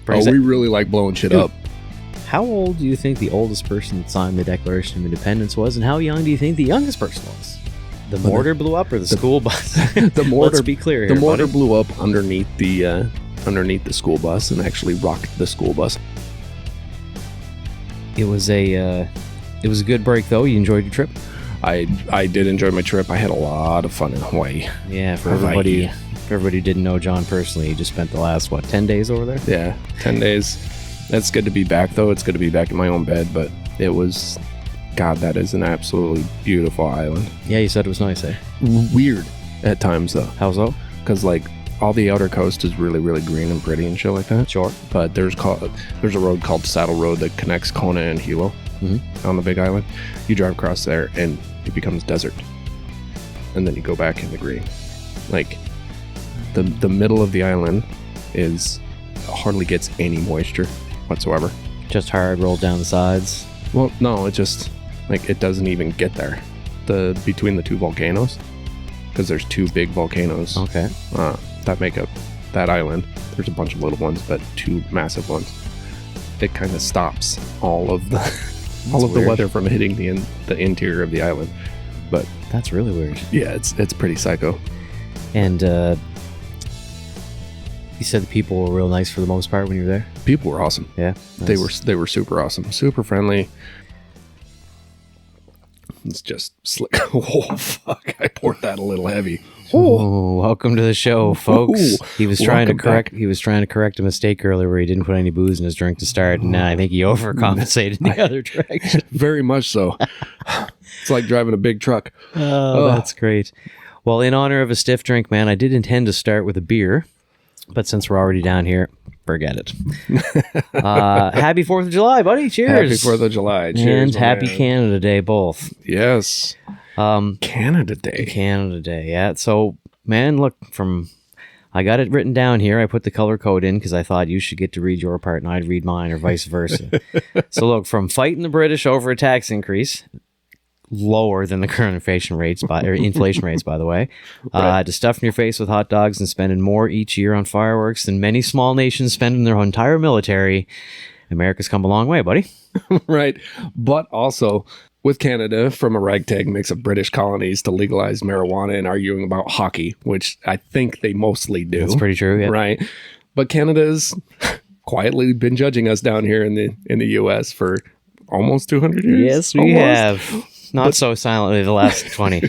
we really like blowing shit up. How old do you think the oldest person that signed the Declaration of Independence was, and how young do you think the youngest person was? The mortar blew up, or the school bus? The mortar. Let's be clear here, The mortar buddy. blew up underneath the school bus and actually rocked the school bus. It was a good break, though. You enjoyed your trip? I did enjoy my trip. I had a lot of fun in Hawaii. Yeah, for Hawaii. everybody who didn't know John personally, he just spent the last 10 days over there? Yeah, 10 days. It's good to be back, though. It's good to be back in my own bed, but it was, God, that is an absolutely beautiful island. Yeah, you said it was nice, eh? Weird at times, though. How so? Because, like, all the outer coast is really, really green and pretty and shit like that. Sure. But there's a road called Saddle Road that connects Kona and Hilo on the Big Island. You drive across there, and it becomes desert. And then you go back into green. Like, the middle of the island hardly gets any moisture whatsoever. Just hard rolled down the sides. Well, no, it just, like, it doesn't even get there. Between the two volcanoes, because there's two big volcanoes Okay. that make up that island. There's a bunch of little ones, but two massive ones. It kind of stops all of the weird. weather from hitting the interior of the island. But That's really weird. yeah, it's pretty psycho. And you said the people were real nice for the most part when you were there? People were awesome. Yeah. They were super awesome, super friendly. It's just slick. Oh fuck! I poured that a little heavy. Oh, welcome to the show, folks. Ooh, He was trying to welcome back. correct a mistake earlier where he didn't put any booze in his drink to start, and I think he overcompensated in the other direction. Very much so. It's like driving a big truck. Oh, that's great. Well, in honor of a stiff drink, man, I did intend to start with a beer, but since we're already down here, forget it. Happy 4th of July, buddy. Cheers. Happy 4th of July. Cheers. And my happy man. Canada Day, both. Yes. Canada Day. Canada Day, yeah. So, man, look, I got it written down here. I put the color code in because I thought you should get to read your part and I'd read mine, or vice versa. So, look, from fighting the British over a tax increase, lower than the current inflation rates, by the way, Right. to stuffing your face with hot dogs and spending more each year on fireworks than many small nations spend in their entire military, America's come a long way, buddy. Right. But also, with Canada, from a ragtag mix of British colonies to legalize marijuana and arguing about hockey, which I think they mostly do. That's pretty true, yeah. Right. But Canada's quietly been judging us down here in the U.S. for almost 200 years. Yes, we have. Not so silently the last 20.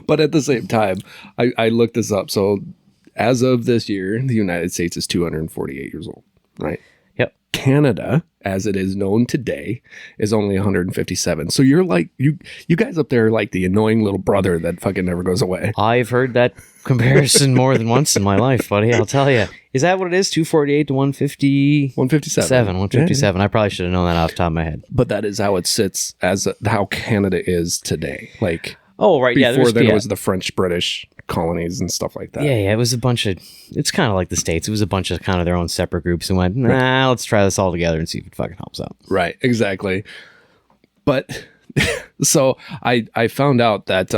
But at the same time, I looked this up. So as of this year, the United States is 248 years old, right? Yep. Canada, as it is known today, is only 157. So you're like, you guys up there are like the annoying little brother that fucking never goes away. I've heard that comparison more than once in my life, buddy. I'll tell you. Is that what it is? 248 to 150? 157. 157. I probably should have known that off the top of my head. But that is how it sits as how Canada is today. Like, Oh, right. Yeah. before then yeah. it was the French-British colonies and stuff like that. Yeah. It was a bunch of, it's kind of like the States. It was a bunch of kind of their own separate groups and went, nah, let's try this all together and see if it fucking helps out. Right, exactly. But so I found out that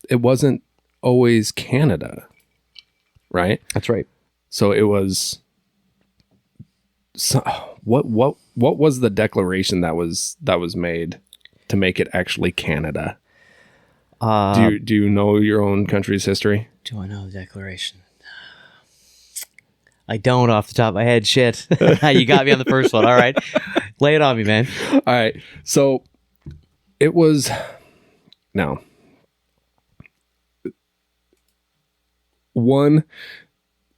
it wasn't always Canada, right? That's right. So it was what was the declaration that was made to make it actually Canada? Do you know your own country's history? Do I know the Declaration? I don't off the top of my head. Shit. You got me on the first one. All right. Lay it on me, man. All right. So it was now one.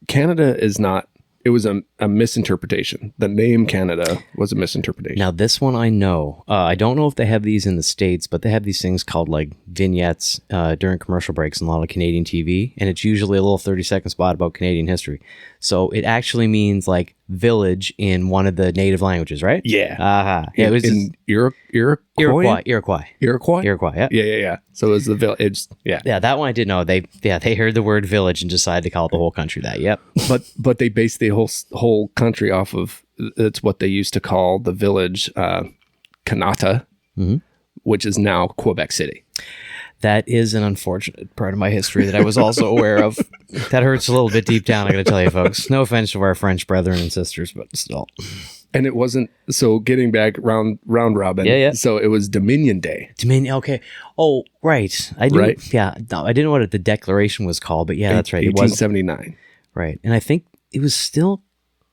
Canada is not. It was a misinterpretation. The name Canada was a misinterpretation. Now, this one I know. I don't know if they have these in the States, but they have these things called like vignettes during commercial breaks in a lot of Canadian TV. And it's usually a little 30-second spot about Canadian history. So it actually means like village in one of the native languages, right? Yeah. Yeah, it was in Iroquois. Iroquois. Yeah. Yeah. So it was the village. Yeah. Yeah, that one I did know. They heard the word village and decided to call it the whole country that. Yep. But they based the whole country off of, it's what they used to call the village Kanata, which is now Quebec City. That is an unfortunate part of my history that I was also aware of. That hurts a little bit deep down, I gotta tell you, folks. No offense to our French brethren and sisters, but still. And it wasn't, so getting back round robin. Yeah. So it was Dominion Day. Dominion, okay. Oh, right. I knew, Right. Yeah, no, I didn't know what the declaration was called, but yeah, that's right. It was 1879. right. And I think it was still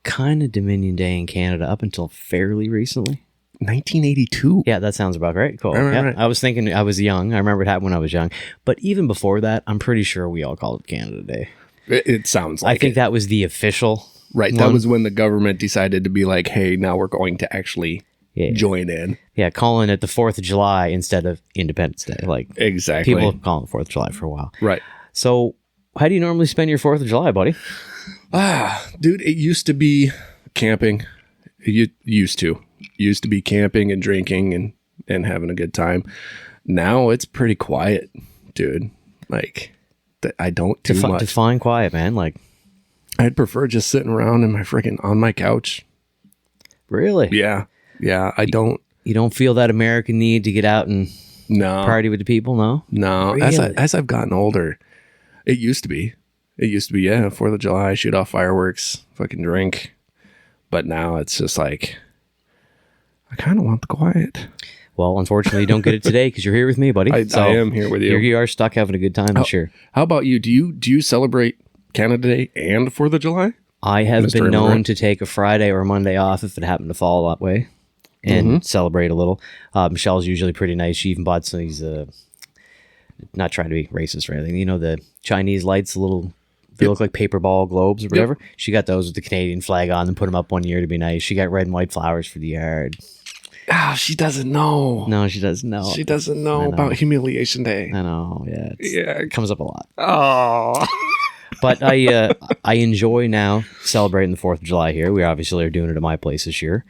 kind of Dominion Day in Canada up until fairly recently. 1982. Yeah, that sounds about right. Cool. Right. I was thinking I was young. I remember it happened when I was young. But even before that, I'm pretty sure we all called it Canada Day. It sounds like I think it. that was the official. Right. one. That was when the government decided to be like, hey, now we're going to actually join in. Yeah, calling it the 4th of July instead of Independence Day. Like, Exactly. people have called it 4th of July for a while. Right. So, how do you normally spend your 4th of July, buddy? Dude, it used to be camping. It used to be camping and drinking and having a good time. Now it's pretty quiet, dude. Like, I don't do much. Define quiet, man. Like, I'd prefer just sitting around in my on my couch. really? Yeah. I don't. You don't feel that American need to get out and No. party with the people, no? No. Really? As I've gotten older, it used to be. Yeah, 4th of July, shoot off fireworks, fucking drink. But now it's just like, I kind of want the quiet. Well, unfortunately, you don't get it today because you're here with me, buddy. I am here with you. You are stuck having a good time this year. How about you? Do you celebrate Canada Day and 4th of July? I have Mr. been known Immigrant? to take a Friday or a Monday off if it happened to fall that way and celebrate a little. Michelle's usually pretty nice. She even bought some of these, not trying to be racist or anything, you know, the Chinese lights, they look like paper ball globes or whatever. She got those with the Canadian flag on and put them up one year to be nice. She got red and white flowers for the yard. She doesn't know. No, she doesn't know. She doesn't know about Humiliation Day. I know, yeah. It comes up a lot. Oh. But I enjoy now celebrating the 4th of July here. We obviously are doing it at my place this year.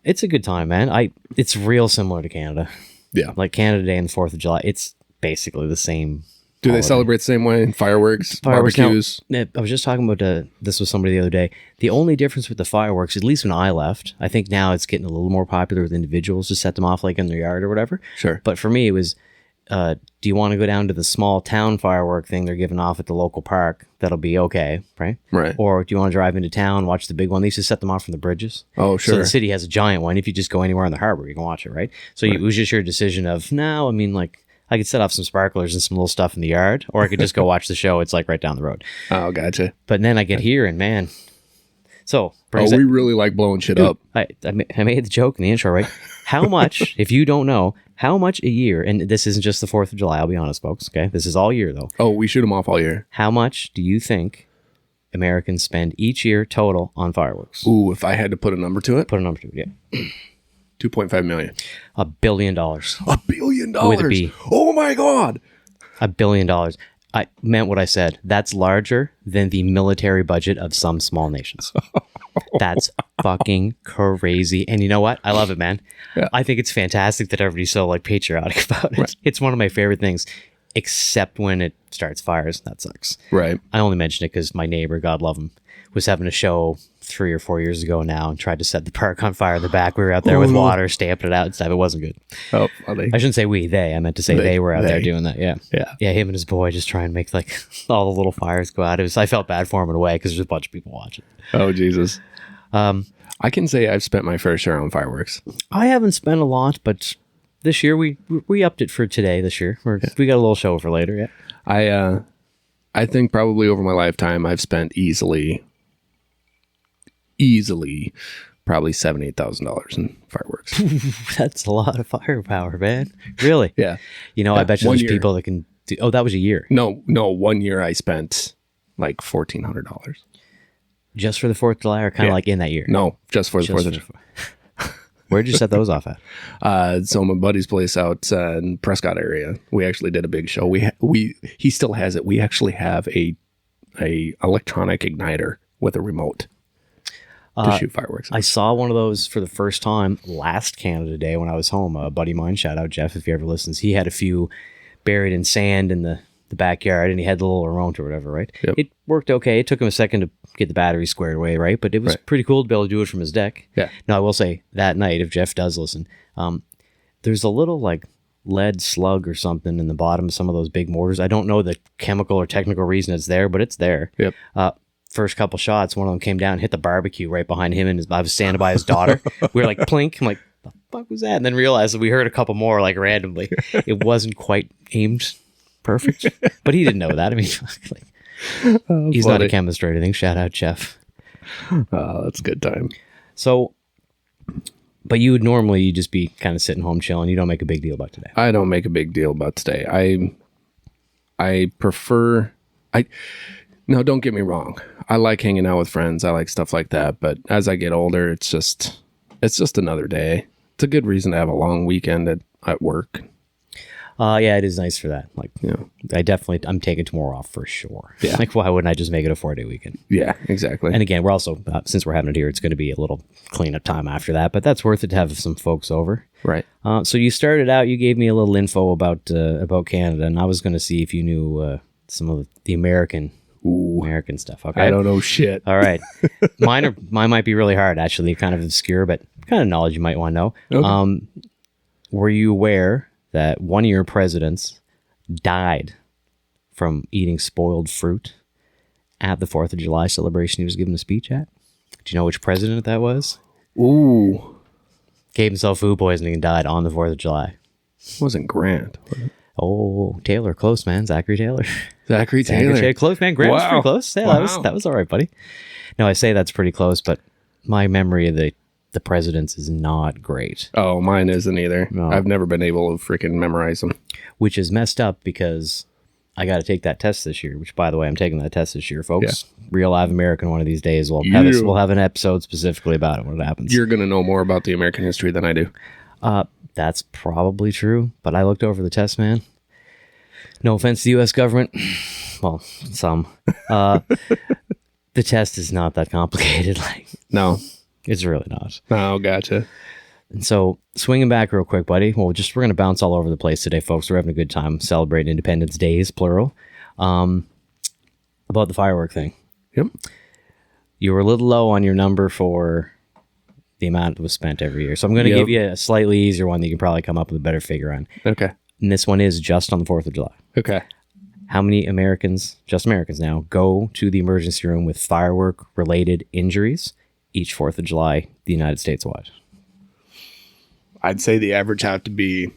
It's a good time, man. It's real similar to Canada. Yeah. Like Canada Day and the 4th of July. It's basically the same. Do they holiday. celebrate the same way? Fireworks, Fireworks, barbecues? now, I was just talking about this with somebody the other day. The only difference with the fireworks, at least when I left, I think now it's getting a little more popular with individuals to set them off like in their yard or whatever. Sure. But for me, it was, do you want to go down to the small town firework thing they're giving off at the local park? That'll be okay, right? Right. Or do you want to drive into town, watch the big one? They used to set them off from the bridges. Oh, So sure. the city has a giant one. If you just go anywhere in the harbor, you can watch it, right? So it was just your decision of, no, I mean, like, I could set off some sparklers and some little stuff in the yard, or I could just go watch the show. It's like right down the road. Oh, gotcha. But then I get here and man, so We really like blowing shit up. I made the joke in the intro, right? How much, if you don't know, how much a year, and this isn't just the 4th of July, I'll be honest, folks, okay? This is all year though. Oh, we shoot them off all year. How much do you think Americans spend each year total on fireworks? Ooh, if I had to put a number to it, Put a number to it, yeah. 2.5 million. $1 billion. $1 billion. With a B. Oh my God. $1 billion. I meant what I said. That's larger than the military budget of some small nations. That's fucking crazy. And you know what? I love it, man. Yeah. I think it's fantastic that everybody's so like patriotic about it. Right. It's one of my favorite things, except when it starts fires. That sucks. Right. I only mention it because my neighbor, God love him, was having a show 3 or 4 years ago now and tried to set the park on fire in the back. We were out there with water, stamping it out and stuff. It wasn't good. Oh, funny. I shouldn't say they. I meant to say they were out there they. doing that. Yeah. Yeah. Yeah. Him and his boy just try and make like all the little fires go out. I felt bad for him in a way because there's a bunch of people watching. Oh, Jesus. I can say I've spent my fair share on fireworks. I haven't spent a lot, but this year we upped it for today. This year we got a little show for later. Yeah. I think probably over my lifetime I've spent easily probably $7,000-$8,000 in fireworks. That's a lot of firepower, man. Really? Yeah. You know, I bet you One there's year. people that can do. Oh, that was a year. No. 1 year I spent like $1,400. Just for the 4th of July, or kind of like in that year? No, just for the Just 4th of for- July. Where'd you set those off at? So my buddy's place out in Prescott area, we actually did a big show. He still has it. We actually have a electronic igniter with a remote to shoot fireworks. I saw one of those for the first time last Canada Day when I was home. A buddy of mine, shout out Jeff if he ever listens, he had a few buried in sand in the backyard and he had the little remote or whatever, right? Yep. It worked okay. It took him a second to get the battery squared away, right? But it was pretty cool to be able to do it from his deck. Yeah. Now, I will say that night, if Jeff does listen, there's a little like lead slug or something in the bottom of some of those big mortars. I don't know the chemical or technical reason it's there, but it's there. Yep. First couple shots, one of them came down and hit the barbecue right behind him, and I was standing by his daughter. We were like, plink. I'm like, the fuck was that? And then realized that we heard a couple more like randomly. It wasn't quite aimed perfect, but he didn't know that. I mean, like, he's not a chemist or anything. Shout out, Jeff. Oh, that's a good time. So, but you would normally just be kind of sitting home chilling. You don't make a big deal about today. I don't make a big deal about today. I prefer. No, don't get me wrong. I like hanging out with friends. I like stuff like that. But as I get older, it's just another day. It's a good reason to have a long weekend at work. Yeah, it is nice for that. Like, Yeah. I'm taking tomorrow off for sure. Yeah. Like, why wouldn't I just make it a 4-day weekend? Yeah, exactly. And again, we're also, since we're having it here, it's going to be a little cleanup time after that, but that's worth it to have some folks over. Right. So you started out, you gave me a little info about Canada, and I was going to see if you knew some of the American stuff. Okay. I don't know shit. All right. Mine might be really hard, actually, kind of obscure, but kind of knowledge you might want to know. Okay. Were you aware that one of your presidents died from eating spoiled fruit at the 4th of July celebration he was giving a speech at? Do you know which president that was? Ooh. Gave himself food poisoning and died on the 4th of July. Wasn't Grant. Was it? Oh, Taylor. Close, man. Zachary Taylor. Zachary Taylor. Close, man. Grant was Wow. pretty close. Yeah, Wow. that was all right, buddy. No, I say that's pretty close, but my memory of the presidents is not great. Oh, mine isn't either. No. I've never been able to freaking memorize them. Which is messed up because I got to take that test this year, which, by the way, I'm taking that test this year, folks. Real Live American one of these days. We'll have an episode specifically about it when it happens. You're going to know more about the American history than I do. That's probably true, but I looked over the test, man. No offense to the U.S. government. Well, some. The test is not that complicated. Like, No. it's really not. Oh, gotcha. And so, swinging back real quick, buddy. Well, we're going to bounce all over the place today, folks. We're having a good time celebrating Independence Days, plural. About the firework thing. Yep. You were a little low on your number for the amount that was spent every year. So I'm going to give you a slightly easier one that you can probably come up with a better figure on. Okay. And this one is just on the 4th of July. Okay. How many Americans, just Americans now, go to the emergency room with firework-related injuries each 4th of July, the United States wide? I'd say the average have to be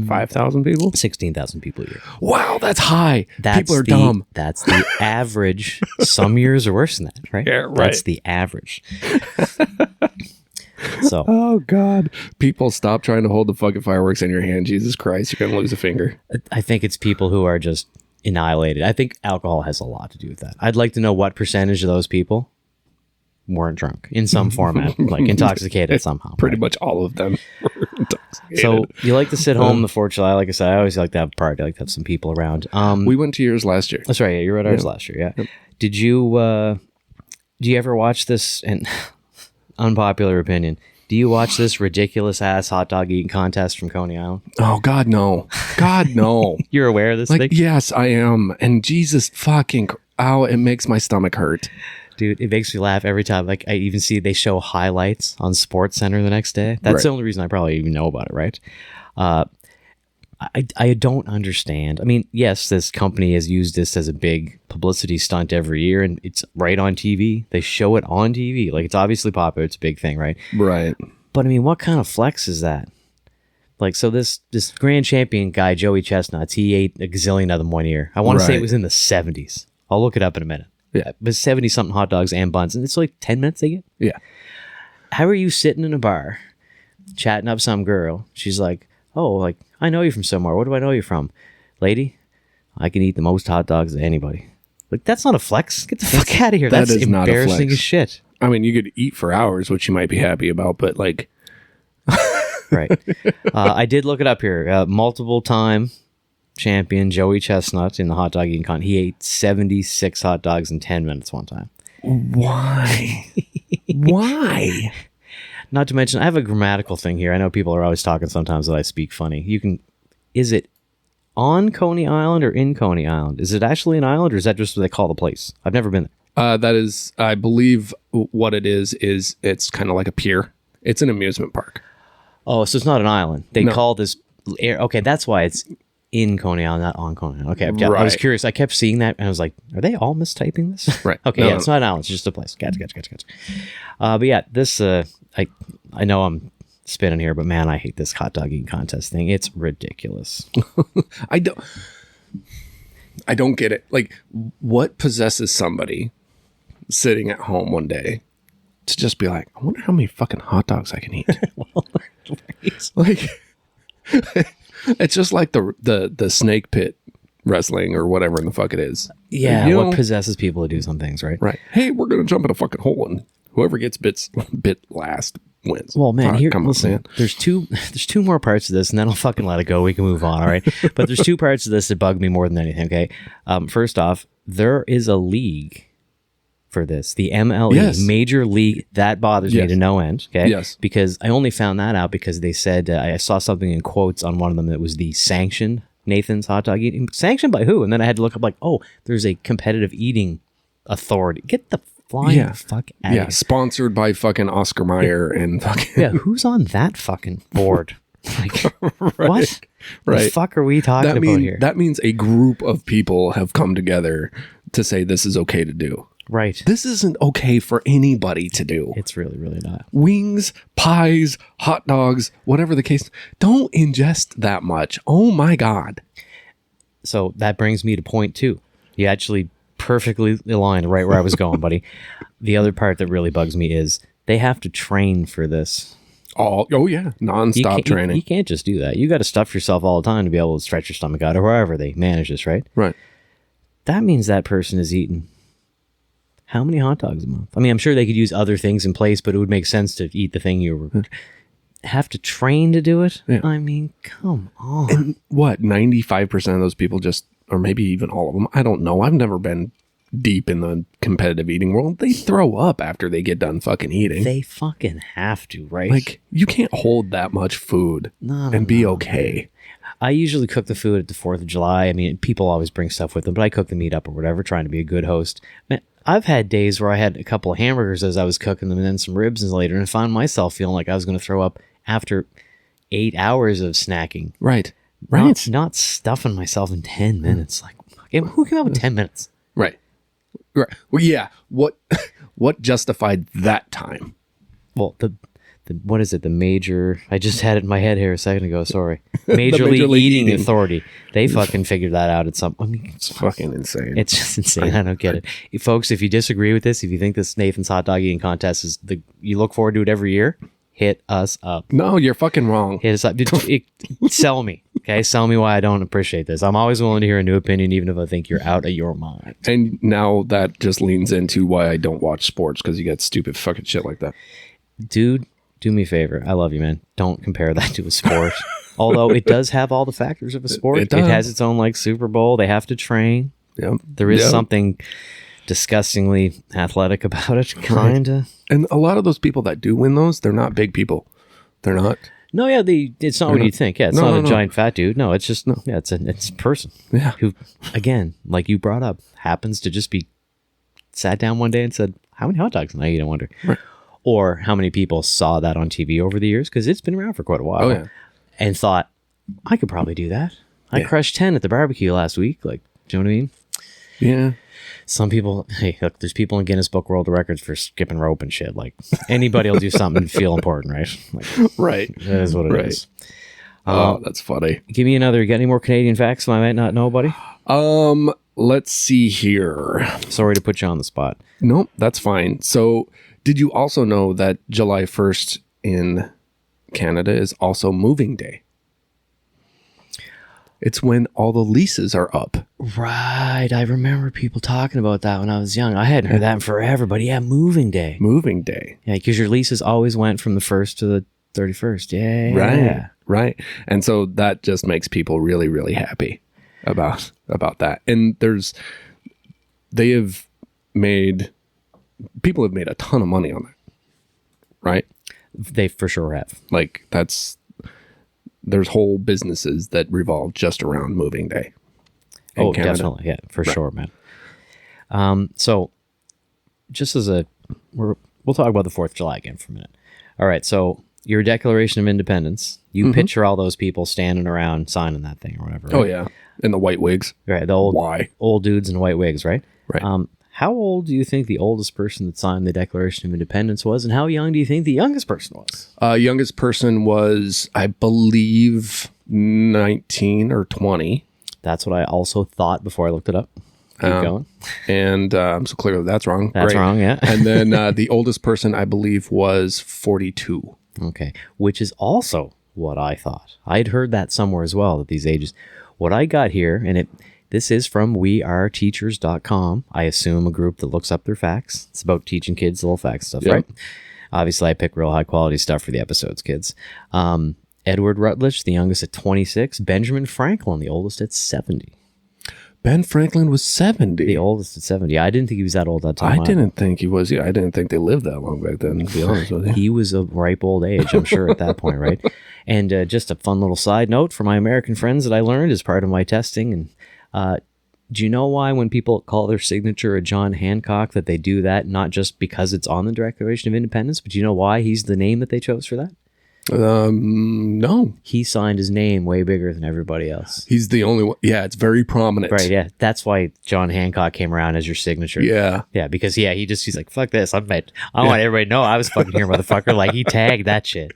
5,000 people. 16,000 people a year. Wow, that's high. That's People are dumb. That's the average. Some years are worse than that, right? Yeah, right. That's the average. So, Oh God! People, stop trying to hold the fucking fireworks in your hand. Jesus Christ, you're gonna lose a finger. I think it's people who are just annihilated. I think alcohol has a lot to do with that. I'd like to know what percentage of those people weren't drunk in some format, like intoxicated somehow. Pretty right? much all of them were intoxicated. So you like to sit home the 4th of July. Like I said, I always like to have a party. I like to have some people around. We went to yours last year. That's right. Yeah, you were at ours last year. Yeah. Yep. Did you? Do you ever watch this? And unpopular opinion. Do you watch this ridiculous ass hot dog eating contest from Coney Island? Oh God, no! God, no! You're aware of this Like, thing? yes, I am. And Jesus fucking, ow! It makes my stomach hurt. Dude, it makes me laugh every time. Like, I even see they show highlights on Sports Center the next day. That's Right. the only reason I probably even know about it, right? I don't understand. I mean, yes, this company has used this as a big publicity stunt every year, and it's right on TV. They show it on TV. Like, it's obviously popular. It's a big thing, right? Right. But, I mean, what kind of flex is that? Like, so this grand champion guy, Joey Chestnuts, he ate a gazillion of them one year. I want to say Right. it was in the 70s. I'll look it up in a minute. Yeah. But 70-something hot dogs and buns, and it's like 10 minutes they get. Yeah. How are you sitting in a bar, chatting up some girl? She's like, oh, like, I know you from somewhere. What do I know you from? Lady, I can eat the most hot dogs of anybody. Like, that's not a flex. Get the fuck out of here. that That's is not a embarrassing flex. as shit. I mean, you could eat for hours, which you might be happy about, but like, Right. I did look it up here. Multiple time champion Joey Chestnut in the hot dog eating con. He ate 76 hot dogs in 10 minutes one time. why? Why? Not to mention, I have a grammatical thing here. I know people are always talking sometimes that I speak funny. Is it on Coney Island or in Coney Island? Is it actually an island, or is that just what they call the place? I've never been there. That is, I believe what it is it's kind of like a pier. It's an amusement park. Oh, so it's not an island. They No. call this air. Okay, that's why it's in Coney Island, not on Coney Island. Okay, I was Right. curious. I kept seeing that, and I was like, are they all mistyping this? Right. Okay, No, yeah, no, it's not an island. It's just a place. Gotcha. But yeah, this, I know I'm spinning here, but man, I hate this hot dog eating contest thing. It's ridiculous. I don't get it. Like, what possesses somebody sitting at home one day to just be like, I wonder how many fucking hot dogs I can eat. Like, it's just like the snake pit wrestling or whatever in the fuck it is. Yeah, You what know? possesses people to do some things, right? Right. Hey, we're gonna jump in a fucking hole and whoever gets bit last wins. Well, man, here, come listen, on, man. there's two more parts of this, and then I'll fucking let it go. We can move on, all right? But there's two parts of this that bug me more than anything, okay? First off, there is a league for this, the MLE, Yes. Major League. That bothers me Yes. to no end, okay? Yes. Because I only found that out because they said, I saw something in quotes on one of them that was the sanctioned Nathan's hot dog eating. Sanctioned by who? And then I had to look up like, oh, there's a competitive eating authority. Get the flying fuck out of Yeah, here. sponsored by fucking Oscar Mayer and fucking Yeah, who's on that fucking board? Like, what? right. The fuck are we talking about here? That means a group of people have come together to say this is okay to do. Right. This isn't okay for anybody to do. It's really, really not. Wings, pies, hot dogs, whatever the case. Don't ingest that much. Oh my God. So that brings me to point two. You actually perfectly aligned right where I was going, buddy. The other part that really bugs me is they have to train for this. Oh yeah. You Non-stop can't- training. You can't just do that. You got to stuff yourself all the time to be able to stretch your stomach out or wherever they manage this, right? Right. That means that person is eating how many hot dogs a month? I mean, I'm sure they could use other things in place, but it would make sense to eat the thing you were have to train to do it. Yeah. I mean, come on. And what, 95% of those people just, or maybe even all of them, I don't know. I've never been deep in the competitive eating world. They throw up after they get done fucking eating. They fucking have to, right? Like, you can't hold that much food and be okay. I usually cook the food at the 4th of July. I mean, people always bring stuff with them, but I cook the meat up or whatever, trying to be a good host. Man, I've had days where I had a couple of hamburgers as I was cooking them and then some ribs and later, and I found myself feeling like I was going to throw up after 8 hours of snacking. Right. Right. Not stuffing myself in 10 minutes. Like, who came up with 10 minutes? Right. Right. Well, yeah. What justified that time? Well, the what is it? The major. I just had it in my head here a second ago. Sorry, Major League Eating Authority. They fucking figured that out at some. I mean, It's fucking insane. it's just insane. I don't get it, folks. If you disagree with this, if you think this Nathan's hot dog eating contest is you look forward to it every year, hit us up. No, you're fucking wrong. Hit us up. Sell me, okay? Sell me why I don't appreciate this. I'm always willing to hear a new opinion, even if I think you're out of your mind. And now that just leans into why I don't watch sports, because you get stupid fucking shit like that. Dude, do me a favor. I love you, man. Don't compare that to a sport. Although it does have all the factors of a sport. It does. It has its own like Super Bowl. They have to train. Yep. There is Yep. something disgustingly athletic about it, kind of. And a lot of those people that do win those, they're not big people. They're not. No, yeah, it's not what you think. Yeah, it's No, not no, a no. giant fat dude. No, it's just yeah, it's a person Yeah. who, again, like you brought up, happens to just be sat down one day and said, "How many hot dogs can I eat?" I wonder, Right. or how many people saw that on TV over the years because it's been around for quite a while. Oh, yeah. And thought, I could probably do that. I Yeah. crushed 10 at the barbecue last week. Like, do you know what I mean? Yeah. Some people, hey, look, there's people in Guinness Book World Records for skipping rope and shit. Like, anybody will do something to feel important, right? Like, Right. that is what it Right. is. Oh, that's funny. Give me another. You got any more Canadian facts I might not know, buddy? Let's see here. Sorry to put you on the spot. Nope, that's fine. So, did you also know that July 1st in Canada is also moving day? It's when all the leases are up. Right. I remember people talking about that when I was young. I hadn't heard that in forever, but yeah, moving day. Moving day. Yeah, because your leases always went from the 1st to the 31st. Yeah. Right. Right. And so that just makes people really, really happy about that. And people have made a ton of money on that. Right? They for sure have. Like there's whole businesses that revolve just around moving day. in Canada. Definitely. Yeah, for sure, man. So just as we'll talk about the 4th of July again for a minute. All right, so your Declaration of Independence, you picture all those people standing around signing that thing or whatever. Right? Oh, yeah. In the white wigs. Right, the old dudes in white wigs, right? Right. How old do you think the oldest person that signed the Declaration of Independence was, and how young do you think the youngest person was? Youngest person was, I believe, 19 or 20. That's what I also thought before I looked it up. Keep going. And so clearly that's wrong. That's Great. wrong, yeah. And then the oldest person, I believe, was 42. Okay, which is also what I thought. I'd heard that somewhere as well, that these ages. What I got here, and this is from weareteachers.com. I assume a group that looks up their facts. It's about teaching kids little facts stuff, right? Obviously, I pick real high quality stuff for the episodes, kids. Edward Rutledge, the youngest at 26. Benjamin Franklin, the oldest at 70. Ben Franklin was 70. The oldest at 70. I didn't think he was that old at that time. I didn't think he was. I didn't think they lived that long back then, to be honest with you. He was a ripe old age, I'm sure, at that point, right? And just a fun little side note for my American friends that I learned as part of my testing. And do you know why when people call their signature a John Hancock that they do that not just because it's on the Declaration of Independence, but do you know why he's the name that they chose for that? No. He signed his name way bigger than everybody else. He's the only one. Yeah, it's very prominent. Right, yeah. That's why John Hancock came around as your signature. Yeah. Yeah, because he's like, fuck this. I want everybody to know I was fucking here, motherfucker. Like, he tagged that shit.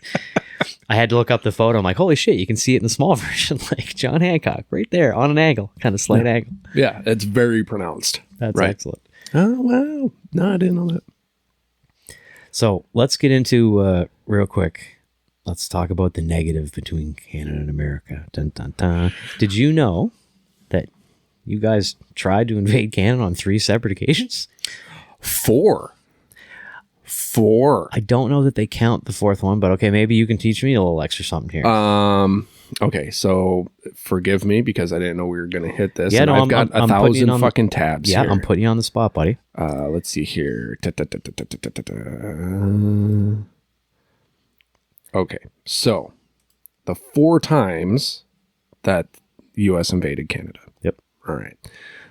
I had to look up the photo. I'm like, holy shit, you can see it in the small version. Like, John Hancock, right there on an angle, kind of slight angle. Yeah, it's very pronounced. That's excellent. Oh, wow. No, I didn't know that. So let's get into, real quick, let's talk about the negative between Canada and America. Dun, dun, dun. Did you know that you guys tried to invade Canada on 3 separate occasions? 4. I don't know that they count the 4th one, but okay, maybe you can teach me a little extra something here. Okay, so forgive me because I didn't know we were going to hit this. Yeah, no, I've got a thousand fucking tabs here. Yeah, I'm putting you on the spot, buddy. Let's see here. Okay, so the 4 times that U.S. invaded Canada. Yep. All right.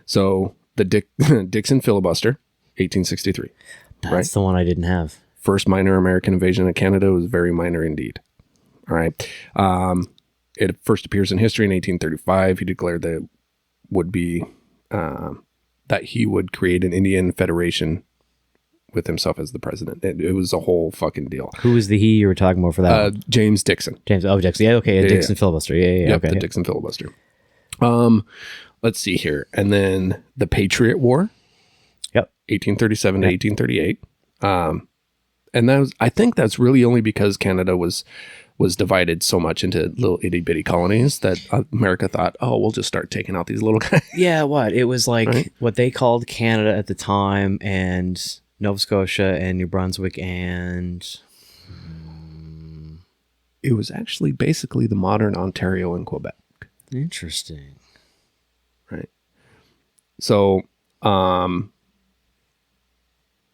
So the Dixon filibuster, 1863. That's the one I didn't have. First minor American invasion of Canada was very minor indeed. All right. It first appears in history in 1835. He declared that it would be that he would create an Indian federation with himself as the president. It was a whole fucking deal. Who was the he you were talking about for that one? James Dixon. Dixon. Yeah, okay. Dixon filibuster. Yeah. Yep, okay. The Dixon filibuster. Let's see here. And then the Patriot War. Yep. 1837 to 1838. And that was, I think that's really only because Canada was divided so much into little itty bitty colonies that America thought, oh, we'll just start taking out these little guys. Yeah, what? It was like what they called Canada at the time, and Nova Scotia and New Brunswick, and it was actually basically the modern Ontario and Quebec. Interesting. Right. So,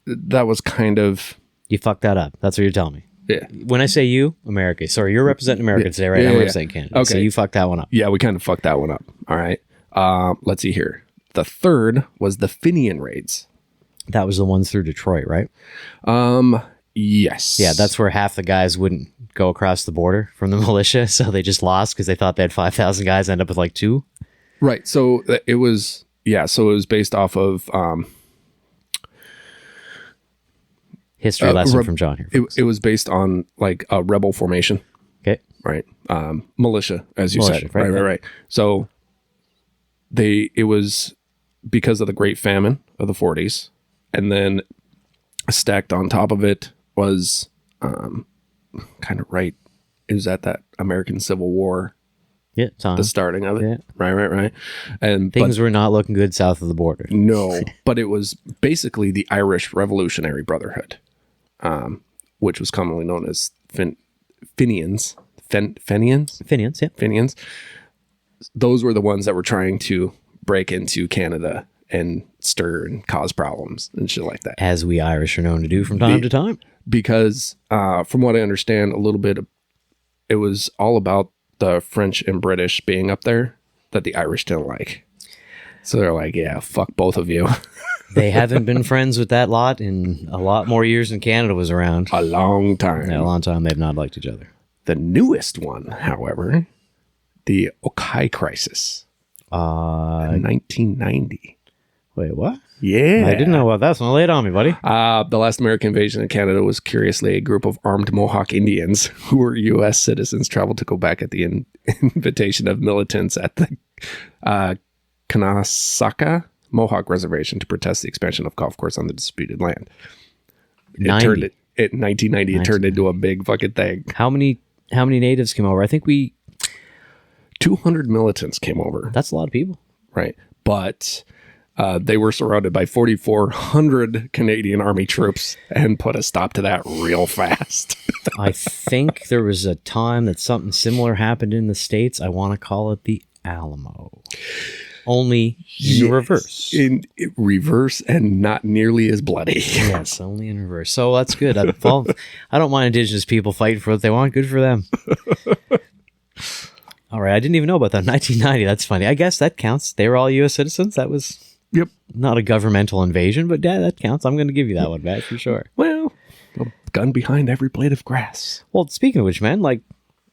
that was kind of... You fucked that up. That's what you're telling me. Yeah. When I say you, America. Sorry, you're representing America today, right? I'm representing Canada. Okay. So you fucked that one up. Yeah, we kind of fucked that one up. All right. Let's see here. The third was the Fenian raids. That was the ones through Detroit, right? Yes. Yeah, that's where half the guys wouldn't go across the border from the militia, so they just lost because they thought they had 5,000 guys, end up with like 2. Right. So it was, so it was based off of... history lesson from John here. It was based on like a rebel formation. Okay. Right. Militia, as you said. Right. So it was because of the Great Famine of the 40s. And then stacked on top of it was kind of right. It was at that American Civil War. Yeah, time. The starting of it. Yeah. Right. And things were not looking good south of the border. No, but it was basically the Irish Revolutionary Brotherhood, which was commonly known as Fenians. Fenians? Fenians, yeah. Fenians. Those were the ones that were trying to break into Canada and stir and cause problems and shit like that. As we Irish are known to do from time to time. Because from what I understand a little bit, it was all about the French and British being up there that the Irish didn't like. So they're like, yeah, fuck both of you. They haven't been friends with that lot in a lot more years than Canada was around. A long time. Yeah, a long time they've not liked each other. The newest one, however, the Okai Crisis. 1990. Wait, what? Yeah. I didn't know about that, so lay it on me, buddy. The last American invasion of Canada was curiously a group of armed Mohawk Indians who were U.S. citizens traveled to Quebec at the invitation of militants at the Kanasaka Mohawk Reservation to protest the expansion of golf course on the disputed land. In 1990, it turned into a big fucking thing. How many natives came over? I think 200 militants came over. That's a lot of people. Right. But they were surrounded by 4,400 Canadian Army troops and put a stop to that real fast. I think there was a time that something similar happened in the States. I want to call it the Alamo. Only in reverse. In reverse and not nearly as bloody. Yes, only in reverse. So that's good. I don't mind Indigenous people fighting for what they want. Good for them. All right. I didn't even know about that. 1990. That's funny. I guess that counts. They were all U.S. citizens. That was not a governmental invasion, but yeah, that counts. I'm going to give you that one back for sure. Well, a gun behind every blade of grass. Well, speaking of which, man,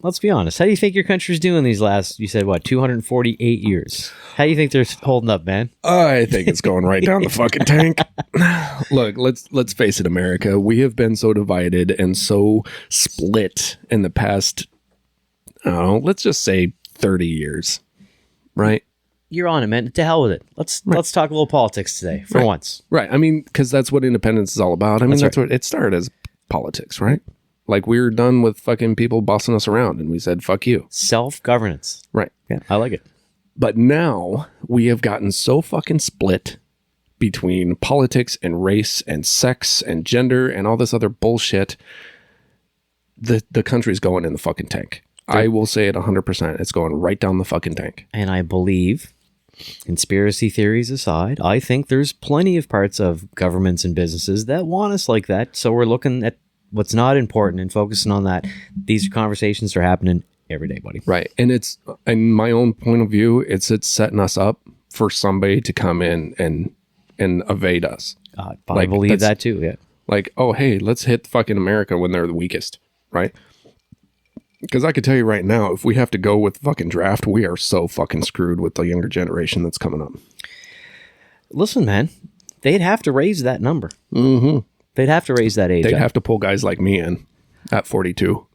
let's be honest. How do you think your country's doing these last, you said, 248 years? How do you think they're holding up, man? I think it's going right down the fucking tank. Look, let's face it, America. We have been so divided and so split in the past, let's just say 30 years, right? You're on it, man. To hell with it. Let's talk a little politics today, for once. Right. I mean, because that's what independence is all about. I mean, that's what it started as, politics, right? Like, we were done with fucking people bossing us around, and we said, fuck you. Self-governance. Right. Yeah, I like it. But now we have gotten so fucking split between politics and race and sex and gender and all this other bullshit. The country's going in the fucking tank. I will say it 100%. It's going right down the fucking tank. And I believe, conspiracy theories aside, I think there's plenty of parts of governments and businesses that want us like that. So we're looking at what's not important and focusing on that. These conversations are happening every day, buddy. Right. And it's, in my own point of view, it's setting us up for somebody to come in and evade us. I believe that too, yeah. Like, oh, hey, let's hit fucking America when they're the weakest, right? Because I could tell you right now, if we have to go with fucking draft, we are so fucking screwed with the younger generation that's coming up. Listen, man, they'd have to raise that number. Mm-hmm. They'd have to raise that age. They'd have to pull guys like me in at 42.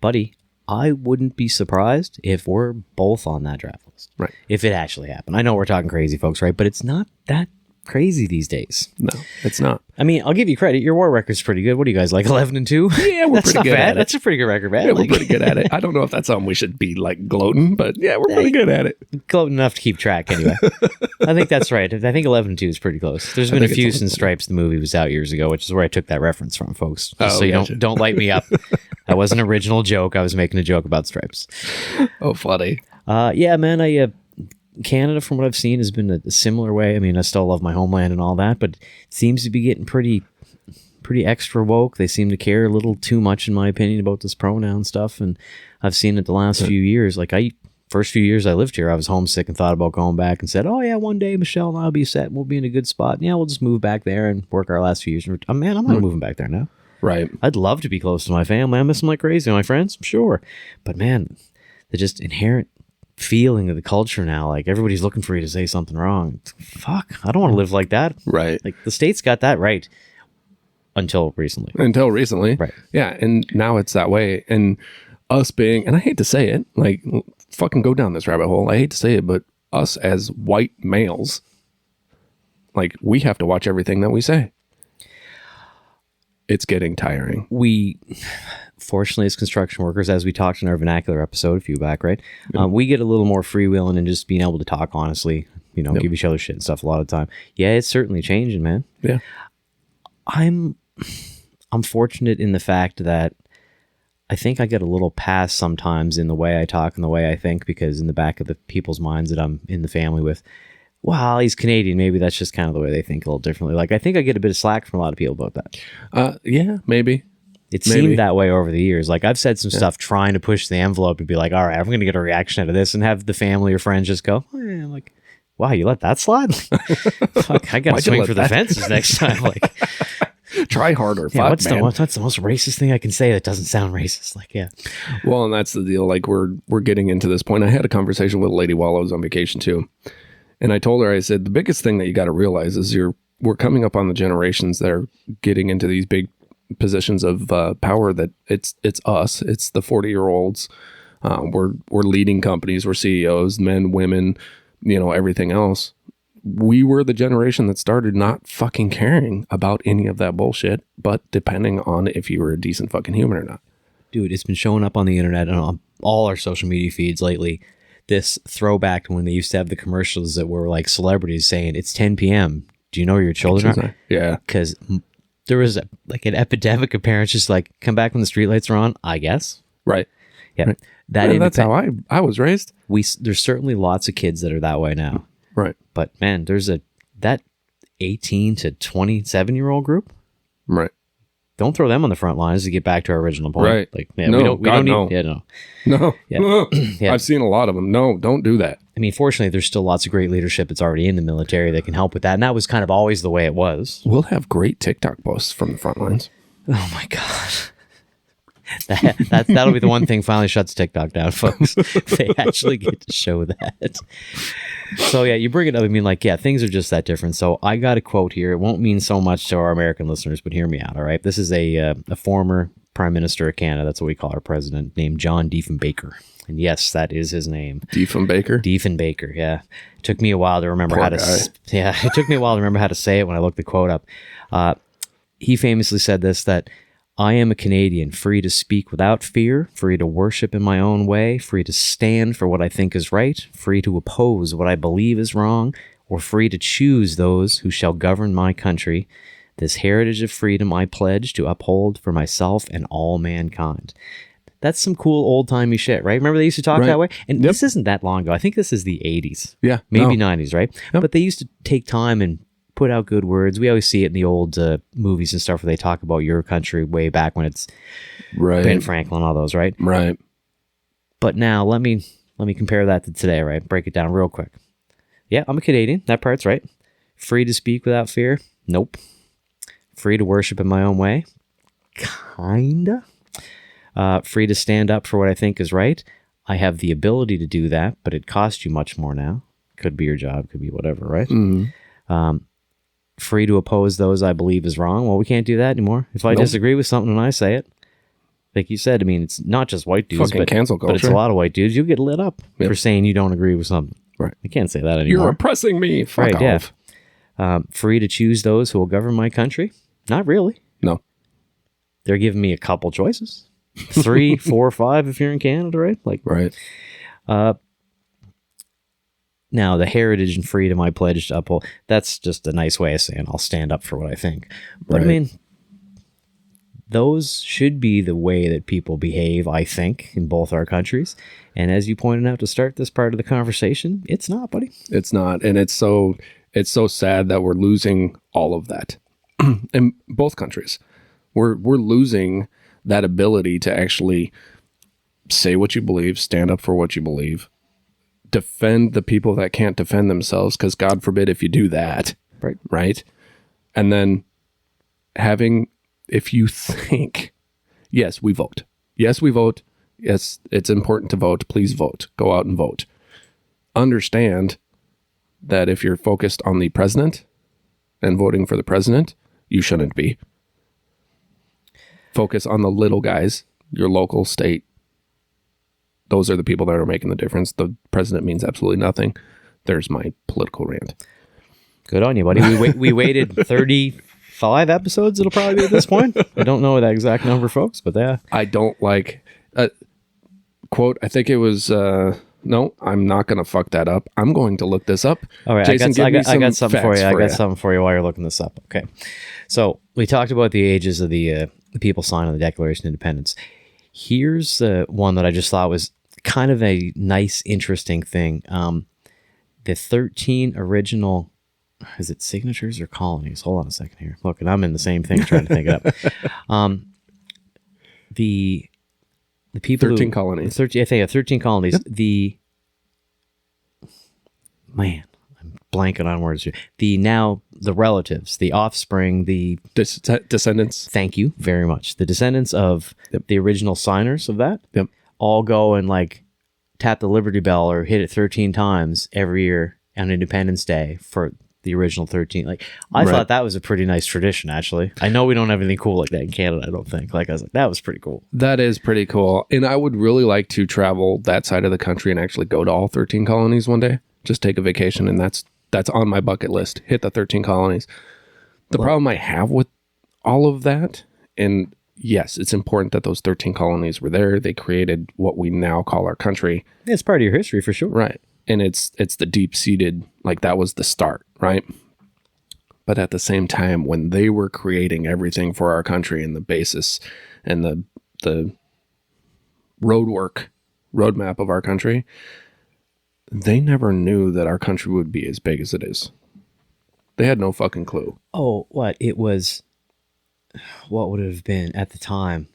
Buddy, I wouldn't be surprised if we're both on that draft list. Right. If it actually happened. I know we're talking crazy, folks, right? But it's not that crazy these days. No, it's not. I mean, I'll give you credit. Your war record's pretty good. What are you guys, like 11-2? Yeah, we're pretty good at it. That's a pretty good record, man. Yeah, we're pretty good at it. I don't know if that's something we should be like gloating, but yeah, we're pretty good at it. Gloating enough to keep track anyway. I think that's right. I think 11-2 is pretty close. There's been a few since Stripes, the movie was out years ago, which is where I took that reference from, folks. Just so you don't light me up. That was an original joke. I was making a joke about Stripes. Oh, funny. Yeah, man, Canada, from what I've seen, has been a similar way. I mean, I still love my homeland and all that, but it seems to be getting pretty extra woke. They seem to care a little too much, in my opinion, about this pronoun stuff. And I've seen it the last few years. Like, first few years I lived here, I was homesick and thought about going back and said, oh yeah, one day Michelle and I'll be set and we'll be in a good spot. Yeah, we'll just move back there and work our last few years. Man, I'm not moving back there now. Right. I'd love to be close to my family. I miss them like crazy. My friends, sure. But man, the just inherent feeling of the culture now, like everybody's looking for you to say something wrong. Fuck, I don't want to live like that. Right. Like the states got that right until recently. Right. Yeah, and now it's that way. And us being, and I hate to say it, like fucking go down this rabbit hole. I hate to say it, but us as white males, like we have to watch everything that we say. It's getting tiring. Fortunately, as construction workers, as we talked in our vernacular episode a few back, right? We get a little more freewheeling and just being able to talk honestly, give each other shit and stuff a lot of the time. Yeah, it's certainly changing, man. Yeah. I'm fortunate in the fact that I think I get a little pass sometimes in the way I talk and the way I think, because in the back of the people's minds that I'm in the family with, well, he's Canadian. Maybe that's just kind of the way they think a little differently. Like, I think I get a bit of slack from a lot of people about that. Yeah, maybe. It seemed that way over the years. Like, I've said some stuff trying to push the envelope and be like, all right, I'm going to get a reaction out of this, and have the family or friends just go, like, wow, you let that slide? Fuck, I got to swing for the fences next time. Like, try harder. Yeah, Fuck, man. What's the most racist thing I can say that doesn't sound racist? Like, yeah. Well, and that's the deal. Like, we're getting into this point. I had a conversation with a lady while I was on vacation too, and I told her, I said, the biggest thing that you got to realize is we're coming up on the generations that are getting into these big positions of power. That it's us. It's the 40-year-olds. We're leading companies. We're CEOs, men, women, everything else. We were the generation that started not fucking caring about any of that bullshit, but depending on if you were a decent fucking human or not. Dude, it's been showing up on the internet and on all our social media feeds lately. This throwback to when they used to have the commercials that were like celebrities saying, it's 10 p.m. Do you know where your children are? Yeah. Because there was an epidemic of parents just like, come back when the streetlights are on, I guess. Right. Yeah. Right. That's how I was raised. There's certainly lots of kids that are that way now. Right. But man, there's that 18 to 27-year-old group. Right. Don't throw them on the front lines to get back to our original point. Right. Like, yeah, no, we don't need. no. Yeah, no. No. Yeah. Yeah. I've seen a lot of them. No, don't do that. I mean, fortunately, there's still lots of great leadership that's already in the military that can help with that. And that was kind of always the way it was. We'll have great TikTok posts from the front lines. Oh my God. That'll be the one thing finally shuts TikTok down, folks. They actually get to show that. So yeah, you bring it up. I mean, like, yeah, things are just that different. So I got a quote here. It won't mean so much to our American listeners, but hear me out. All right, this is a former Prime Minister of Canada. That's what we call our president, named John Diefenbaker. And yes, that is his name. Diefenbaker. Diefenbaker. Yeah, it took me a while to remember how to. Yeah, it took me a while to remember how to say it when I looked the quote up. He famously said this, that I am a Canadian, free to speak without fear, free to worship in my own way, free to stand for what I think is right, free to oppose what I believe is wrong, or free to choose those who shall govern my country. This heritage of freedom I pledge to uphold for myself and all mankind. That's some cool old-timey shit, right? Remember they used to talk that way? And this isn't that long ago. I think this is the 80s. Yeah. Maybe 90s, right? Yep. But they used to take time and put out good words. We always see it in the old movies and stuff where they talk about your country way back when it's Ben Franklin, all those, right? Right. But now let me compare that to today, right? Break it down real quick. Yeah, I'm a Canadian. That part's right. Free to speak without fear? Nope. Free to worship in my own way? Kinda. Free to stand up for what I think is right? I have the ability to do that, but it costs you much more now. Could be your job, could be whatever, right? Mm-hmm. Free to oppose those I believe is wrong. Well, we can't do that anymore. If I disagree with something and I say it, like you said, I mean, it's not just white dudes, fucking cancel culture. But it's a lot of white dudes. You get lit up for saying you don't agree with something. Right. I can't say that anymore. You're oppressing me. Fuck off. Yeah. Free to choose those who will govern my country? Not really. No. They're giving me a couple choices. 3, 4, 5 if you're in Canada, right? Like, right. Now, the heritage and freedom I pledge to uphold, that's just a nice way of saying I'll stand up for what I think. But I mean, those should be the way that people behave, I think, in both our countries. And as you pointed out to start this part of the conversation, it's not, buddy. It's not. And it's so sad that we're losing all of that in both countries. We're losing that ability to actually say what you believe, stand up for what you believe, defend the people that can't defend themselves, because God forbid if you do that, right? And then if you think, yes, we vote. Yes, we vote. Yes, it's important to vote. Please vote. Go out and vote. Understand that if you're focused on the president and voting for the president, you shouldn't be. Focus on the little guys, your local, state. Those are the people that are making the difference. The president means absolutely nothing. There's my political rant. Good on you, buddy. We waited 35 episodes, it'll probably be at this point. I don't know that exact number, folks, but yeah. I don't like... quote, I think it was... no, I'm not going to fuck that up. I'm going to look this up. All right, Jason, I got something for you. I got something for you while you're looking this up. Okay. So we talked about the ages of the people signing the Declaration of Independence. Here's one that I just thought was kind of a nice, interesting thing. The 13 original, is it signatures or colonies? Hold on a second here. Look, and I'm in the same thing trying to think it up. The people 13 colonies. 13, I think 13 colonies. Yep. Man, I'm blanking on words. The relatives, the offspring, the descendants. Thank you very much. The descendants of the original signers of that all go and like tap the Liberty Bell or hit it 13 times every year on Independence Day for the original 13. Like, I thought that was a pretty nice tradition, actually. I know we don't have anything cool like that in Canada, I don't think. Like, I was like, that was pretty cool. That is pretty cool. And I would really like to travel that side of the country and actually go to all 13 colonies one day. Just take a vacation, and that's on my bucket list. Hit the 13 colonies. The problem I have with all of that, and yes, it's important that those 13 colonies were there. They created what we now call our country. It's part of your history for sure. Right. And it's the deep-seated, like that was the start, right? But at the same time, when they were creating everything for our country and the basis and the roadmap of our country, they never knew that our country would be as big as it is. They had no fucking clue. Oh, what? It was, what would it have been at the time?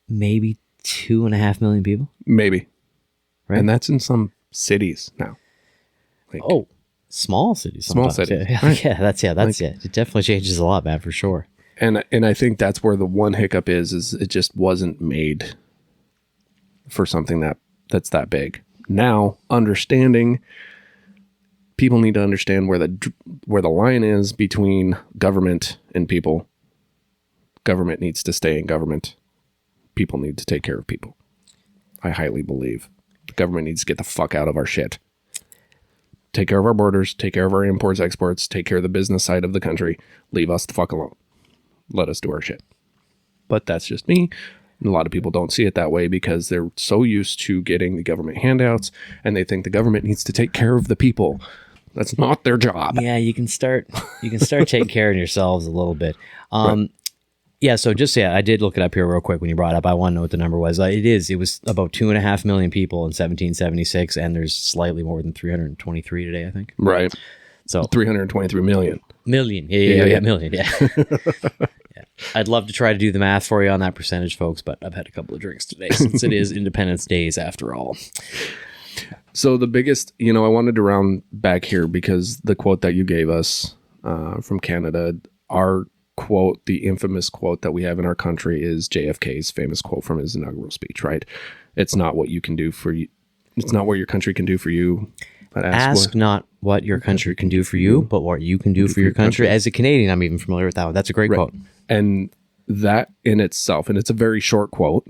Maybe 2.5 million people? Maybe. Right? And that's in some cities now. Like, small cities. Small sometimes. cities. Yeah, Right. that's it. It definitely changes a lot, man, for sure. And I think that's where the one hiccup is it just wasn't made for something that's that big. Now, people need to understand where the line is between government and people. Government needs to stay in government. People need to take care of people. I highly believe the government needs to get the fuck out of our shit. Take care of our borders, take care of our imports, exports, take care of the business side of the country. Leave us the fuck alone. Let us do our shit. But that's just me. And a lot of people don't see it that way because they're so used to getting the government handouts and they think the government needs to take care of the people. That's not their job. Yeah, you can start taking care of yourselves a little bit. Right. Yeah, so I did look it up here real quick when you brought it up. I want to know what the number was. It was about 2.5 million people in 1776, and there's slightly more than 323 today, I think. Right. So 323 million. Million. Yeah, million. Yeah. Yeah. I'd love to try to do the math for you on that percentage, folks, but I've had a couple of drinks today since it is Independence Days after all. So the biggest, I wanted to round back here because the quote that you gave us from Canada, our quote, the infamous quote that we have in our country is JFK's famous quote from his inaugural speech, right? It's not what you can do for you. It's not what your country can do for you. But ask not what your country can do for you, but what you can do for your country. As a Canadian, I'm even familiar with that one. That's a great quote. And that in itself, and it's a very short quote,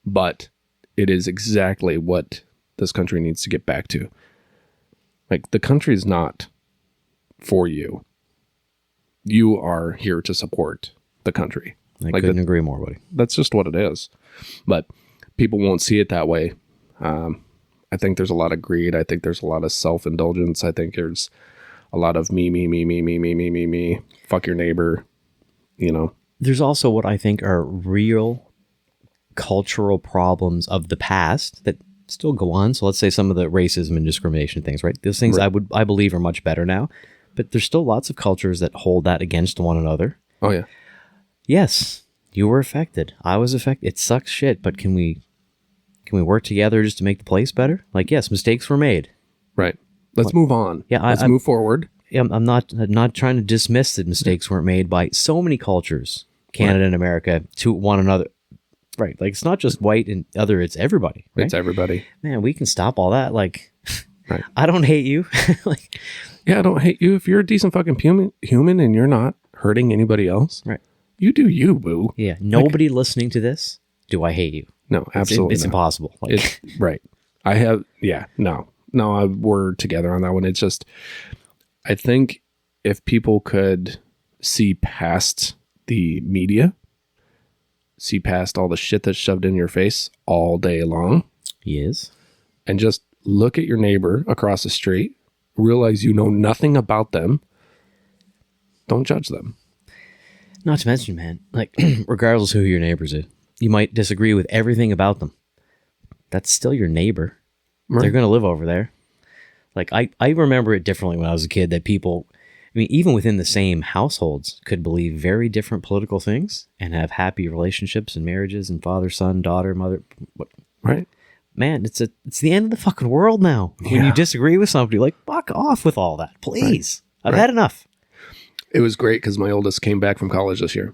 but it is exactly what this country needs to get back to. Like, the country is not for you. You are here to support the country. I couldn't agree more, buddy. That's just what it is. But people won't see it that way. I think there's a lot of greed. I think there's a lot of self-indulgence. I think there's a lot of me. Fuck your neighbor, There's also what I think are real cultural problems of the past that still go on. So let's say some of the racism and discrimination things, right? Those things I believe are much better now. But there's still lots of cultures that hold that against one another. Oh, yeah. Yes, you were affected. I was affected. It sucks shit, but can we work together just to make the place better? Like, yes, mistakes were made. Right. Let's move on. Yeah, let's move forward. I'm not trying to dismiss that mistakes weren't made by so many cultures, Canada and America, to one another. Right. Like, it's not just white and other, it's everybody. Right? It's everybody. Man, we can stop all that. Like, right. I don't hate you. Like, yeah, I don't hate you. If you're a decent fucking human and you're not hurting anybody else, right? You do you, boo. Yeah. Nobody listening to this, do I hate you? No, absolutely. It's impossible. Like, right. We're together on that one. It's just, I think if people could see past the media, see past all the shit that's shoved in your face all day long. Yes. And just look at your neighbor across the street, realize you know nothing about them. Don't judge them. Not to mention, man, like, regardless of who your neighbors is, you might disagree with everything about them. That's still your neighbor. Right. They're going to live over there. Like, I remember it differently when I was a kid, that people, even within the same households, could believe very different political things and have happy relationships and marriages and father, son, daughter, mother. Right. man, it's the end of the fucking world now. When you disagree with somebody, like, fuck off with all that, please. I've had enough. It was great because my oldest came back from college this year.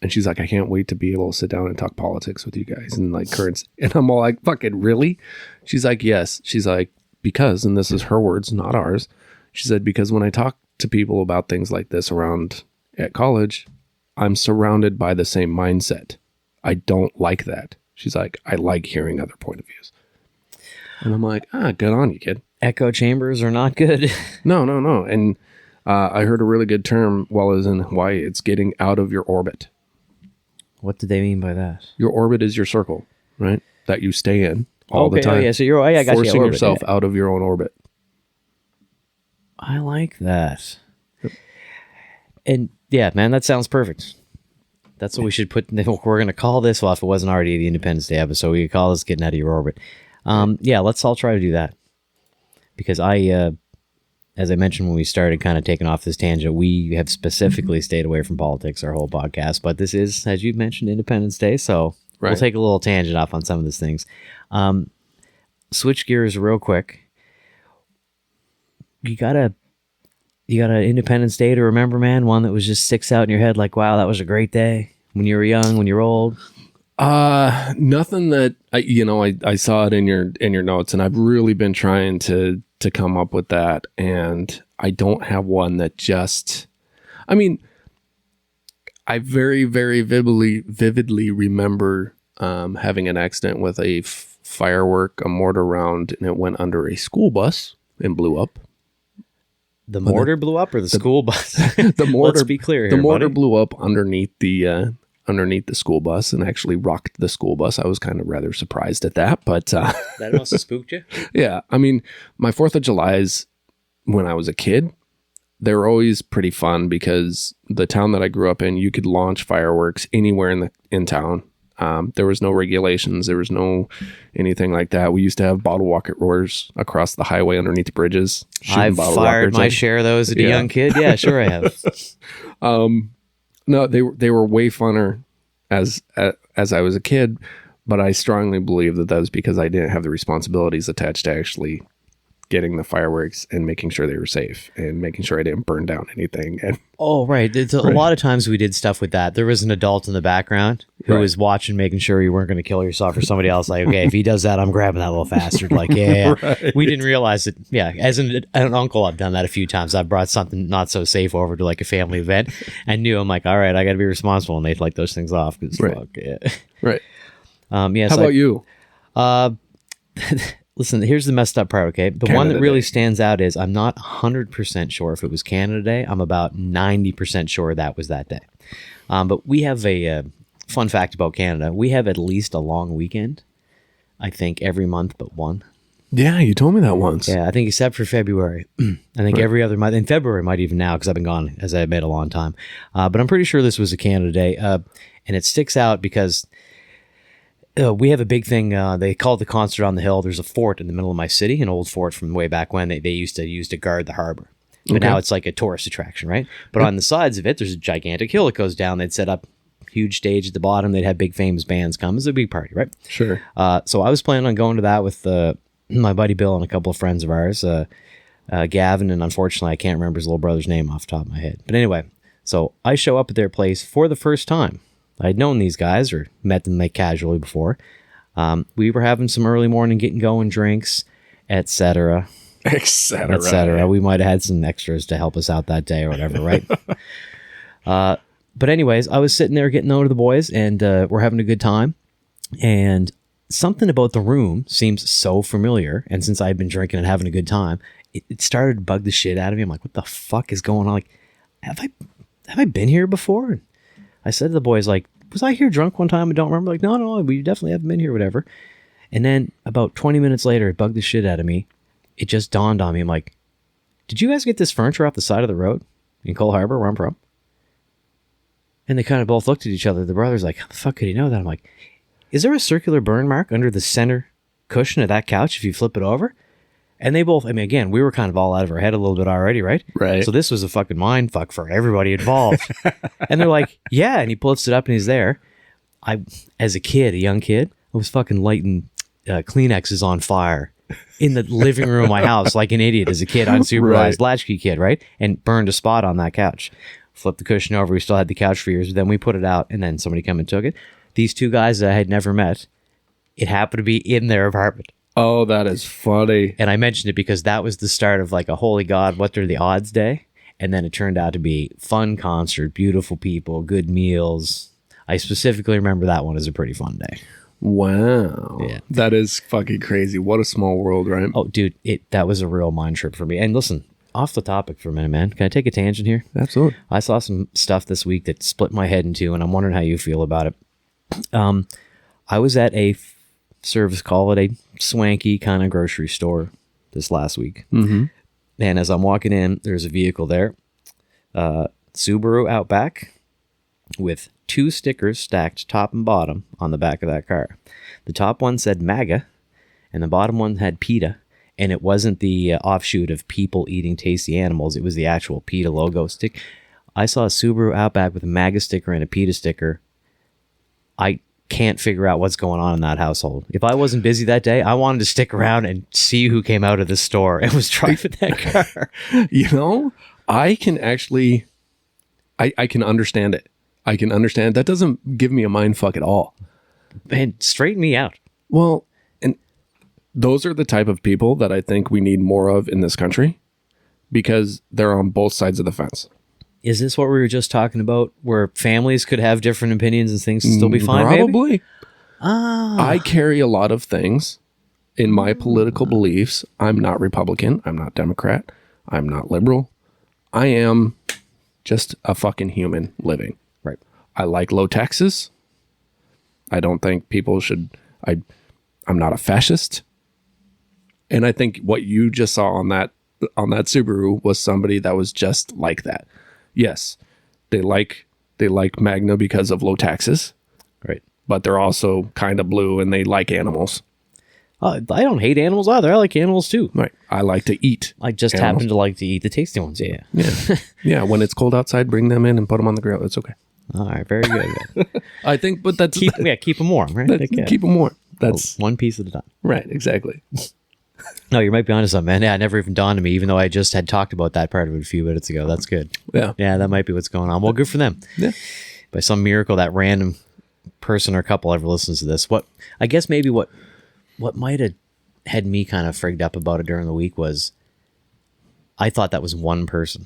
And she's like, I can't wait to be able to sit down and talk politics with you guys and like currents. And I'm all like, fucking really? She's like, yes. She's like, because, and this is her words, not ours. She said, because when I talk to people about things like this around at college, I'm surrounded by the same mindset. I don't like that. She's like, I like hearing other point of views. And I'm like, good on you, kid. Echo chambers are not good. No. And I heard a really good term while I was in Hawaii. It's getting out of your orbit. What did they mean by that? Your orbit is your circle, right? That you stay in all the time. Oh, yeah. So you're I got forcing you, yourself out of your own orbit. I like that. Yep. And yeah, man, that sounds perfect. That's what we should put. We're going to call this. Well, if it wasn't already the Independence Day episode, we could call this "Getting Out of Your Orbit." Yeah, let's all try to do that. Because as I mentioned when we started kind of taking off this tangent, we have specifically stayed away from politics our whole podcast. But this is, as you mentioned, Independence Day, so we'll take a little tangent off on some of these things. Switch gears real quick. You got an Independence Day to remember, man? One that was just sticks out in your head like, wow, that was a great day when you were young, when you were old? Nothing that, I saw it in your notes, and I've really been trying to come up with that, and I don't have one that just, I very, very vividly remember having an accident with a firework, a mortar round, and it went under a school bus and blew up. The mortar blew up, or the school bus? The mortar. Let's be clear here, the mortar buddy. blew up underneath the school bus and actually rocked the school bus. I was kind of rather surprised at that, but that must have spooked you. Yeah, my 4th of July's when I was a kid, they were always pretty fun because the town that I grew up in, you could launch fireworks anywhere in town. There was no regulations. There was no anything like that. We used to have bottle rocket roars across the highway underneath bridges. I've fired my share of those as a young kid. Yeah, sure I have. No, they were way funner as I was a kid, but I strongly believe that was because I didn't have the responsibilities attached to actually getting the fireworks and making sure they were safe and making sure I didn't burn down anything. And oh, right. A lot of times we did stuff with that. There was an adult in the background who was watching, making sure you weren't going to kill yourself or somebody else. Like, okay, if he does that, I'm grabbing that little bastard. Like, yeah. Right. We didn't realize that. Yeah, as an uncle, I've done that a few times. I've brought something not so safe over to like a family event and knew I'm like, all right, I got to be responsible and they'd like those things off. Fuck, yeah. Right. Yeah. How about you? Listen, here's the messed up part, okay? The one that really stands out is I'm not 100% sure if it was Canada Day. I'm about 90% sure that was that day. But we have a fun fact about Canada. We have at least a long weekend, I think, every month but one. Yeah, you told me that once. Yeah, I think except for February. I think every other month. And February might even now because I've been gone, as I admit, a long time. But I'm pretty sure this was a Canada Day. And it sticks out because... we have a big thing. They call it the Concert on the Hill. There's a fort in the middle of my city, an old fort from way back when they used to use to guard the harbor. But now it's like a tourist attraction, right? But on the sides of it, there's a gigantic hill that goes down. They'd set up huge stage at the bottom. They'd have big famous bands come. It's a big party, right? Sure. So I was planning on going to that with my buddy Bill and a couple of friends of ours, Gavin, and unfortunately I can't remember his little brother's name off the top of my head. But anyway, so I show up at their place for the first time. I'd known these guys or met them like casually before. We were having some early morning getting going drinks, etc. etc. We might have had some extras to help us out that day or whatever, right? But anyways, I was sitting there getting to know the boys and we're having a good time. And something about the room seems so familiar. And since I'd been drinking and having a good time, it started to bug the shit out of me. I'm like, what the fuck is going on? Like, have I been here before? And I said to the boys, like, was I here drunk one time? I don't remember. Like, no, we definitely haven't been here, whatever. And then about 20 minutes later, it bugged the shit out of me. It just dawned on me. I'm like, did you guys get this furniture off the side of the road in Cole Harbor, where I'm from? And they kind of both looked at each other. The brother's like, how the fuck could he know that? I'm like, is there a circular burn mark under the center cushion of that couch if you flip it over? And they both, again, we were kind of all out of our head a little bit already, right? Right. So this was a fucking mind fuck for everybody involved. And they're like, yeah. And he lifts it up and he's there. As a young kid, I was fucking lighting Kleenex is on fire in the living room of my house like an idiot as a kid, unsupervised latchkey kid, right? And burned a spot on that couch. Flipped the cushion over. We still had the couch for years. Then we put it out, and then somebody come and took it. These two guys that I had never met, it happened to be in their apartment. Oh, that is funny. And I mentioned it because that was the start of like a holy God, what are the odds day? And then it turned out to be fun concert, beautiful people, good meals. I specifically remember that one as a pretty fun day. Wow. Yeah. That is fucking crazy. What a small world, right? Oh, dude, that was a real mind trip for me. And listen, off the topic for a minute, man. Can I take a tangent here? Absolutely. I saw some stuff this week that split my head in two, and I'm wondering how you feel about it. I was at a service call at a swanky kind of grocery store this last week. Mm-hmm. And as I'm walking in, there's a vehicle there, Subaru Outback, with 2 stickers stacked top and bottom on the back of that car. The top one said MAGA, and the bottom one had PETA. And it wasn't the offshoot of people eating tasty animals. It was the actual PETA logo stick. I saw a Subaru Outback with a MAGA sticker and a PETA sticker. I can't figure out what's going on in that household. If I wasn't busy that day, I wanted to stick around and see who came out of the store and was driving that car. You know, I can actually, I can understand it. I can understand. That doesn't give me a mind fuck at all. Man, straighten me out. Well, and those are the type of people that I think we need more of in this country because they're on both sides of the fence. Is this what we were just talking about, where families could have different opinions and things and still be fine? Probably. Maybe? I carry a lot of things in my political beliefs. I'm not Republican. I'm not Democrat. I'm not liberal. I am just a fucking human living. Right. I like low taxes. I don't think people should. I'm not a fascist. And I think what you just saw on that Subaru was somebody that was just like that. Yes, they like Magna because of low taxes, right? But they're also kind of blue and they like animals. I don't hate animals either. I like animals too. Right. I like to eat. I just animals. happen to like to eat the tasty ones. Yeah. Yeah. Yeah. When it's cold outside, bring them in and put them on the grill. It's okay. All right. Very good. I think, but that's keep them warm, right? Keep them warm. That's one piece at a time. Right. Exactly. No, you might be onto something, man. Yeah, it never even dawned on me, even though I just had talked about that part of it a few minutes ago. That's good. Yeah. Yeah, that might be what's going on. Well, good for them. Yeah. By some miracle, that random person or couple ever listens to this. What might have had me kind of frigged up about it during the week was I thought that was one person.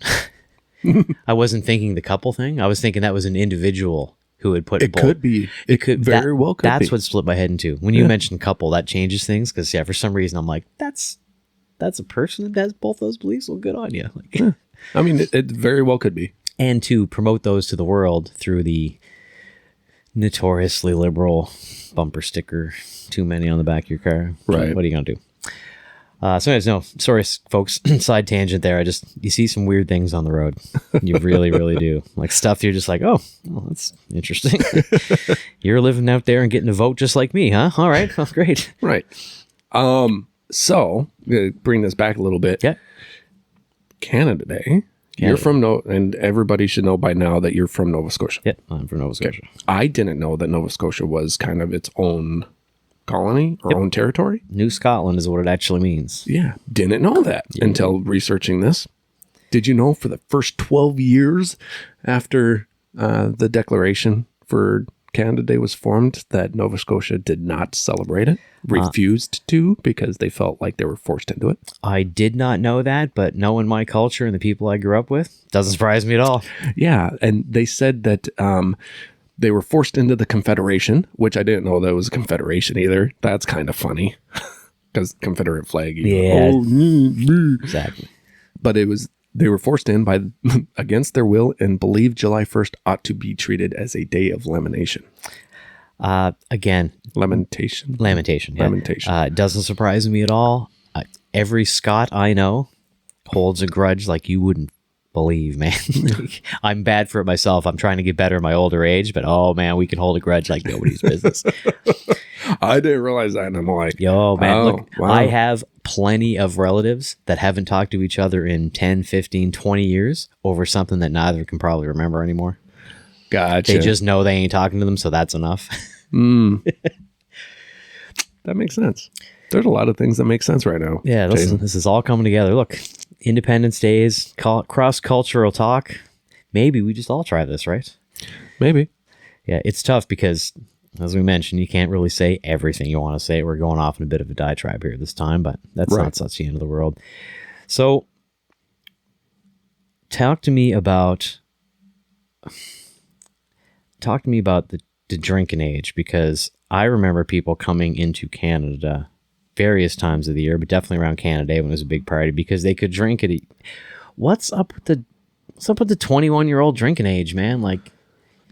I wasn't thinking the couple thing. I was thinking that was an individual who had put it could be. It could very well could that's be. What split my head in two. When you mentioned couple, that changes things because for some reason I'm like, that's a person that has both those beliefs. Well, good on you. Like, I mean, it very well could be. And to promote those to the world through the notoriously liberal bumper sticker, too many on the back of your car. Right. What are you gonna do? So anyways, no, sorry, folks. Side tangent there. You see some weird things on the road. You really, really do. Like stuff you're just like, oh, well, that's interesting. You're living out there and getting to vote just like me, huh? All right. Oh, great. Right. So bring this back a little bit. Yeah. Canada Day. You're from and everybody should know by now that you're from Nova Scotia. Yep, I'm from Nova Scotia. Okay. I didn't know that Nova Scotia was kind of its own colony or own territory. New Scotland is what it actually means. Yeah. Didn't know that until researching this. Did you know for the first 12 years after the declaration for Canada Day was formed that Nova Scotia did not celebrate it, refused to because they felt like they were forced into it? I did not know that, but knowing my culture and the people I grew up with, doesn't surprise me at all. Yeah. And they said that they were forced into the Confederation, which I didn't know that was a Confederation either. That's kind of funny because Confederate flag. Exactly. But they were forced in by against their will and believed July 1st ought to be treated as a day of lamentation. Again, lamentation. Yeah. Lamentation. It doesn't surprise me at all. Every Scot I know holds a grudge like you wouldn't believe, man. I'm bad for it myself. I'm trying to get better in my older age, but oh man, we can hold a grudge like nobody's business. I didn't realize that, and I'm like, yo, man, look, wow. I have plenty of relatives that haven't talked to each other in 10, 15, 20 years over something that neither can probably remember anymore. Gotcha. They just know they ain't talking to them, so that's enough. That makes sense. There's a lot of things that make sense right now. Yeah, listen, this is all coming together. Look, Independence Days, cross-cultural talk. Maybe we just all try this, right? Maybe. Yeah, it's tough because, as we mentioned, you can't really say everything you want to say. We're going off in a bit of a diatribe here this time, but that's not such the end of the world. So, talk to me about the drinking age, because I remember people coming into Canada various times of the year, but definitely around Canada Day when it was a big party, because they could drink at what's up with the 21-year-old drinking age, man? Like,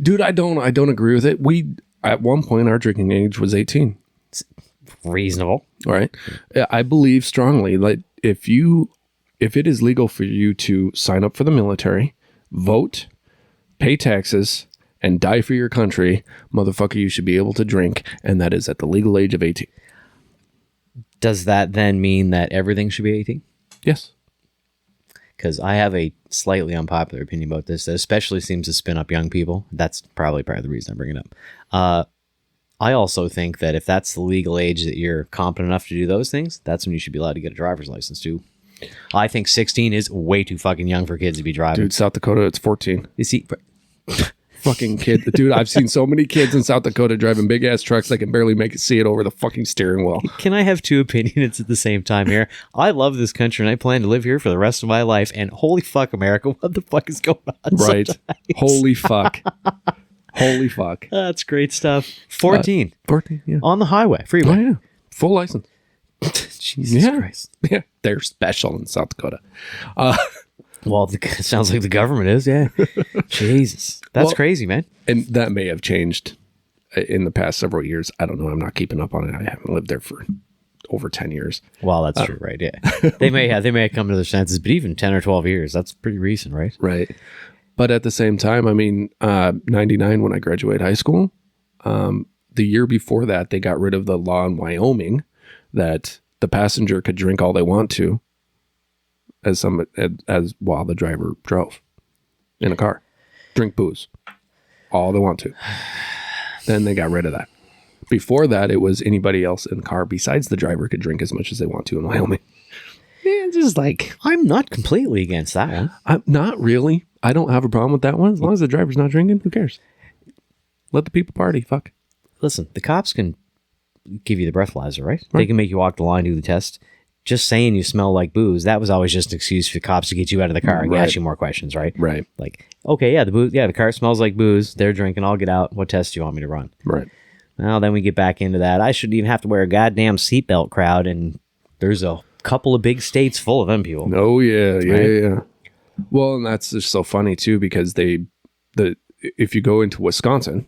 dude, I don't agree with it. We at one point our drinking age was 18. It's reasonable. All right. I believe strongly that if it is legal for you to sign up for the military, vote, pay taxes, and die for your country, motherfucker, you should be able to drink, and that is at the legal age of 18. Does that then mean that everything should be 18? Yes. Because I have a slightly unpopular opinion about this that especially seems to spin up young people. That's probably part of the reason I'm bringing it up. I also think that if that's the legal age that you're competent enough to do those things, that's when you should be allowed to get a driver's license too. I think 16 is way too fucking young for kids to be driving. Dude, South Dakota, it's 14. You see... Fucking kid. Dude, I've seen so many kids in South Dakota driving big ass trucks that can barely see it over the fucking steering wheel. Can I have two opinions at the same time here? I love this country and I plan to live here for the rest of my life. And holy fuck, America, what the fuck is going on? Right. Sometimes? Holy fuck. Holy fuck. That's great stuff. 14. 14, yeah. On the highway. Freeway. Oh, yeah. Full license. Jesus Christ. Yeah. They're special in South Dakota. Well, it sounds like the government is, yeah. Jesus. That's crazy, man. And that may have changed in the past several years. I don't know. I'm not keeping up on it. I haven't lived there for over 10 years. Well, that's true, right? Yeah. They may have come to their senses, but even 10 or 12 years, that's pretty recent, right? Right. But at the same time, I mean, 99 when I graduated high school, the year before that, they got rid of the law in Wyoming that the passenger could drink all they want to as while the driver drove in a car. Drink booze all they want to. Then they got rid of that. Before that, it was anybody else in the car besides the driver could drink as much as they want to in Wyoming. Yeah, just like, I'm not completely against that one. I'm not really. I don't have a problem with that one. As long as the driver's not drinking, who cares? Let the people party. Fuck. Listen, the cops can give you the breathalyzer, right? They can make you walk the line, do the test. Just saying you smell like booze, that was always just an excuse for the cops to get you out of the car and ask you more questions, right? Right. Like, okay, yeah, the car smells like booze. They're drinking. I'll get out. What test do you want me to run? Right. Well, then we get back into that. I shouldn't even have to wear a goddamn seatbelt, crowd, and there's a couple of big states full of them people. Oh, yeah. Well, and that's just so funny, too, because if you go into Wisconsin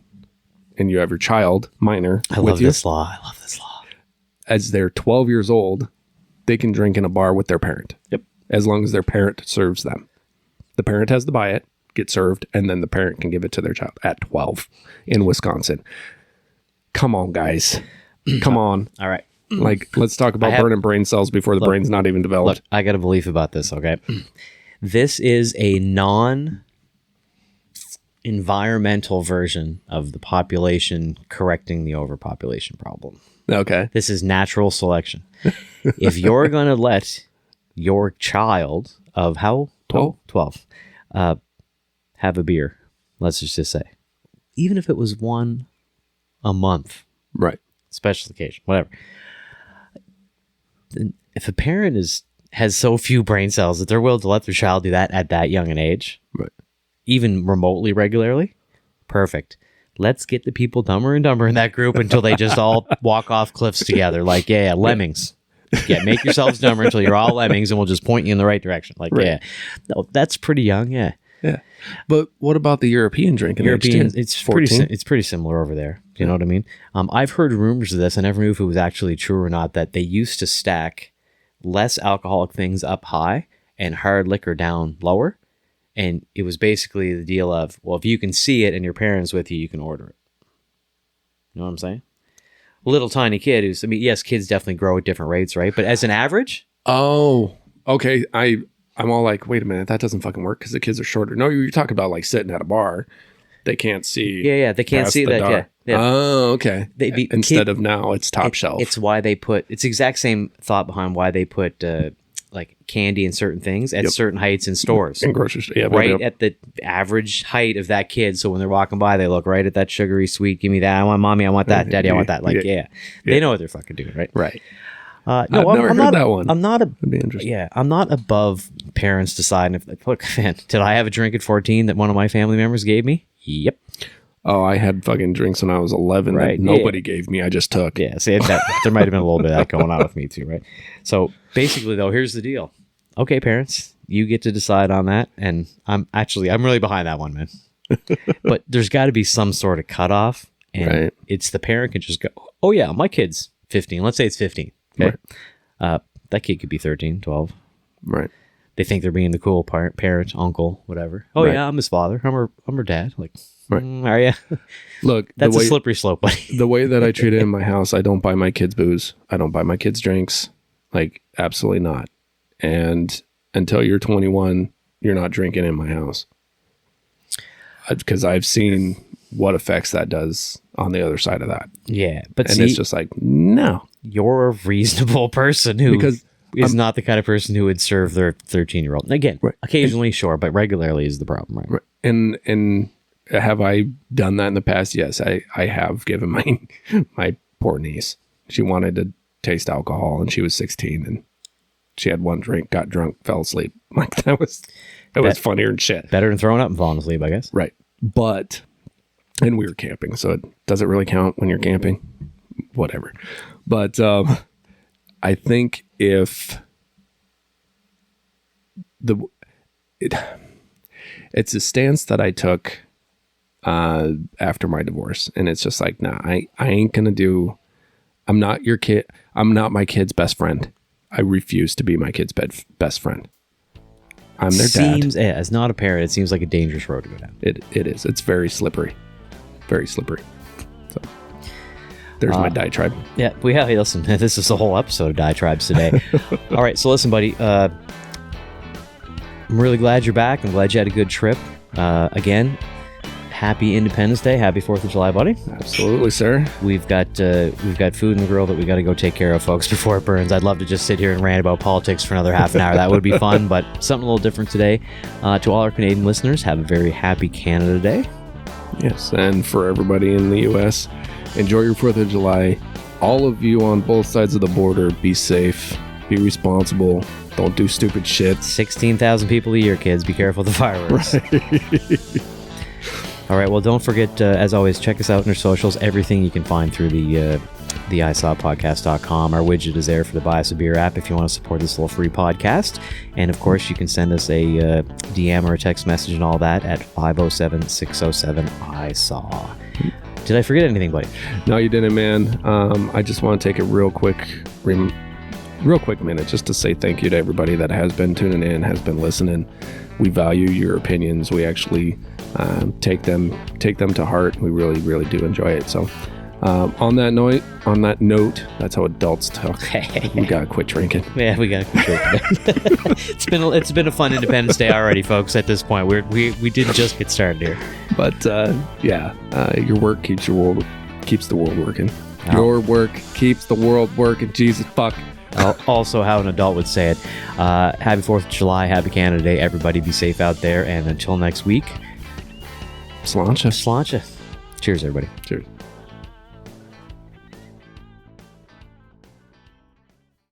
and you have your child, minor, I love this law. As they're 12 years old, they can drink in a bar with their parent. Yep. As long as their parent serves them. The parent has to buy it, get served, and then the parent can give it to their child at 12 in Wisconsin. Come on, guys. Come on. All right. Like, let's talk about burning brain cells before the brain's not even developed. Look, I got a belief about this, okay? This is a non-environmental version of the population correcting the overpopulation problem. Okay. This is natural selection. If you're going to let your child of how? 12. Have a beer, let's just say. Even if it was one a month. Right. Special occasion, whatever. If a parent has so few brain cells that they're willing to let their child do that at that young an age, right, even remotely regularly, perfect. Let's get the people dumber and dumber in that group until they just all walk off cliffs together. Like, yeah, lemmings. Yeah, make yourselves dumber until you're all lemmings and we'll just point you in the right direction. Like, right. Yeah. No, that's pretty young, yeah. Yeah. But what about the European drinking age? It's pretty similar over there. You know what I mean? I've heard rumors of this. I never knew if it was actually true or not, that they used to stack less alcoholic things up high and hard liquor down lower. And it was basically the deal of, well, if you can see it and your parents with you, you can order it. You know what I'm saying? A little tiny kid yes, kids definitely grow at different rates, right? But as an average? Oh, okay. I'm all like, wait a minute, that doesn't fucking work because the kids are shorter. No, you're talking about like sitting at a bar. They can't see. Yeah. They can't past see the that. dark. Yeah. Oh, okay. Instead of now, it's top shelf. It's why they put. It's the exact same thought behind why they put like candy and certain things at certain heights in stores. In grocery store. Yeah, right at the average height of that kid. So when they're walking by, they look right at that sugary sweet. Give me that. I want mommy. I want that. Daddy, I want that. Like, they know what they're fucking doing, right? Right. No, I've never heard that one. I'm not. That'd be interesting. Yeah, I'm not above parents deciding if. Like, look, man, did I have a drink at 14 that one of my family members gave me? Yep. Oh, I had fucking drinks when I was 11 that nobody gave me. I just took. Yeah, see, there might have been a little bit of that going on with me too, right? So basically, though, here's the deal. Okay, parents, you get to decide on that, and I'm really behind that one, man. But there's got to be some sort of cutoff, and it's the parent can just go, oh yeah, my kid's 15. Let's say it's 15. Okay, that kid could be 13, 12. Right. They think they're being the cool parent, uncle, whatever. Oh yeah, I'm his father. I'm her dad. Like, are you? Look, that's a slippery slope, buddy. The way that I treat it in my house, I don't buy my kids booze. I don't buy my kids drinks. Like, absolutely not. And until you're 21, you're not drinking in my house. Because I've seen what effects that does on the other side of that. Yeah, but it's just like, no. You're a reasonable person who is not the kind of person wwho would serve their 13-year-old. And again, occasionally, sure, but regularly is the problem, right? And have I done that in the past? Yes, I have given my poor niece. She wanted to taste alcohol, and she was 16, and she had one drink, got drunk, fell asleep. Like, that was funnier than shit. Better than throwing up and falling asleep, I guess. Right. But, and we were camping, so it doesn't really count when you're camping. Whatever. But I think if it's a stance that I took after my divorce, and it's just like, nah, I ain't gonna do. I'm not your kid. I'm not my kid's best friend. I refuse to be my kid's best friend. I'm their dad. As not a parent, it seems like a dangerous road to go down. It is. It's very slippery. Very slippery. So there's my diatribe. Yeah, listen, this is the whole episode of diatribes today. All right, so listen, buddy. I'm really glad you're back. I'm glad you had a good trip. Again, happy Independence Day. Happy 4th of July, buddy. Absolutely, sir. We've got food in the grill that we got to go take care of, folks, before it burns. I'd love to just sit here and rant about politics for another half an hour. That would be fun, but something a little different today. To all our Canadian listeners, have a very happy Canada Day. Yes, and for everybody in the U.S., enjoy your 4th of July. All of you on both sides of the border, be safe, be responsible, don't do stupid shit. 16,000 people a year, kids. Be careful of the fireworks. Right. All right, well, don't forget, as always, check us out on our socials. Everything you can find through the isawpodcast.com. Our widget is there for the Buy Us a Beer app if you want to support this little free podcast. And, of course, you can send us a DM or a text message and all that at 507-607-ISAW. Did I forget anything, buddy? No, you didn't, man. I just want to take a real quick minute just to say thank you to everybody that has been tuning in, has been listening. We value your opinions. We actually take them to heart. We really, really do enjoy it. So on that note, that's how adults talk. We gotta quit drinking. Yeah, we gotta quit drinking. It's been a fun Independence Day already, folks. At this point, we didn't just get started here. But your work keeps the world working. Oh. Your work keeps the world working. Jesus fuck. Also, how an adult would say it. Happy 4th of July, happy Canada Day. Everybody be safe out there. And until next week, Sláinte. Cheers, everybody. Cheers.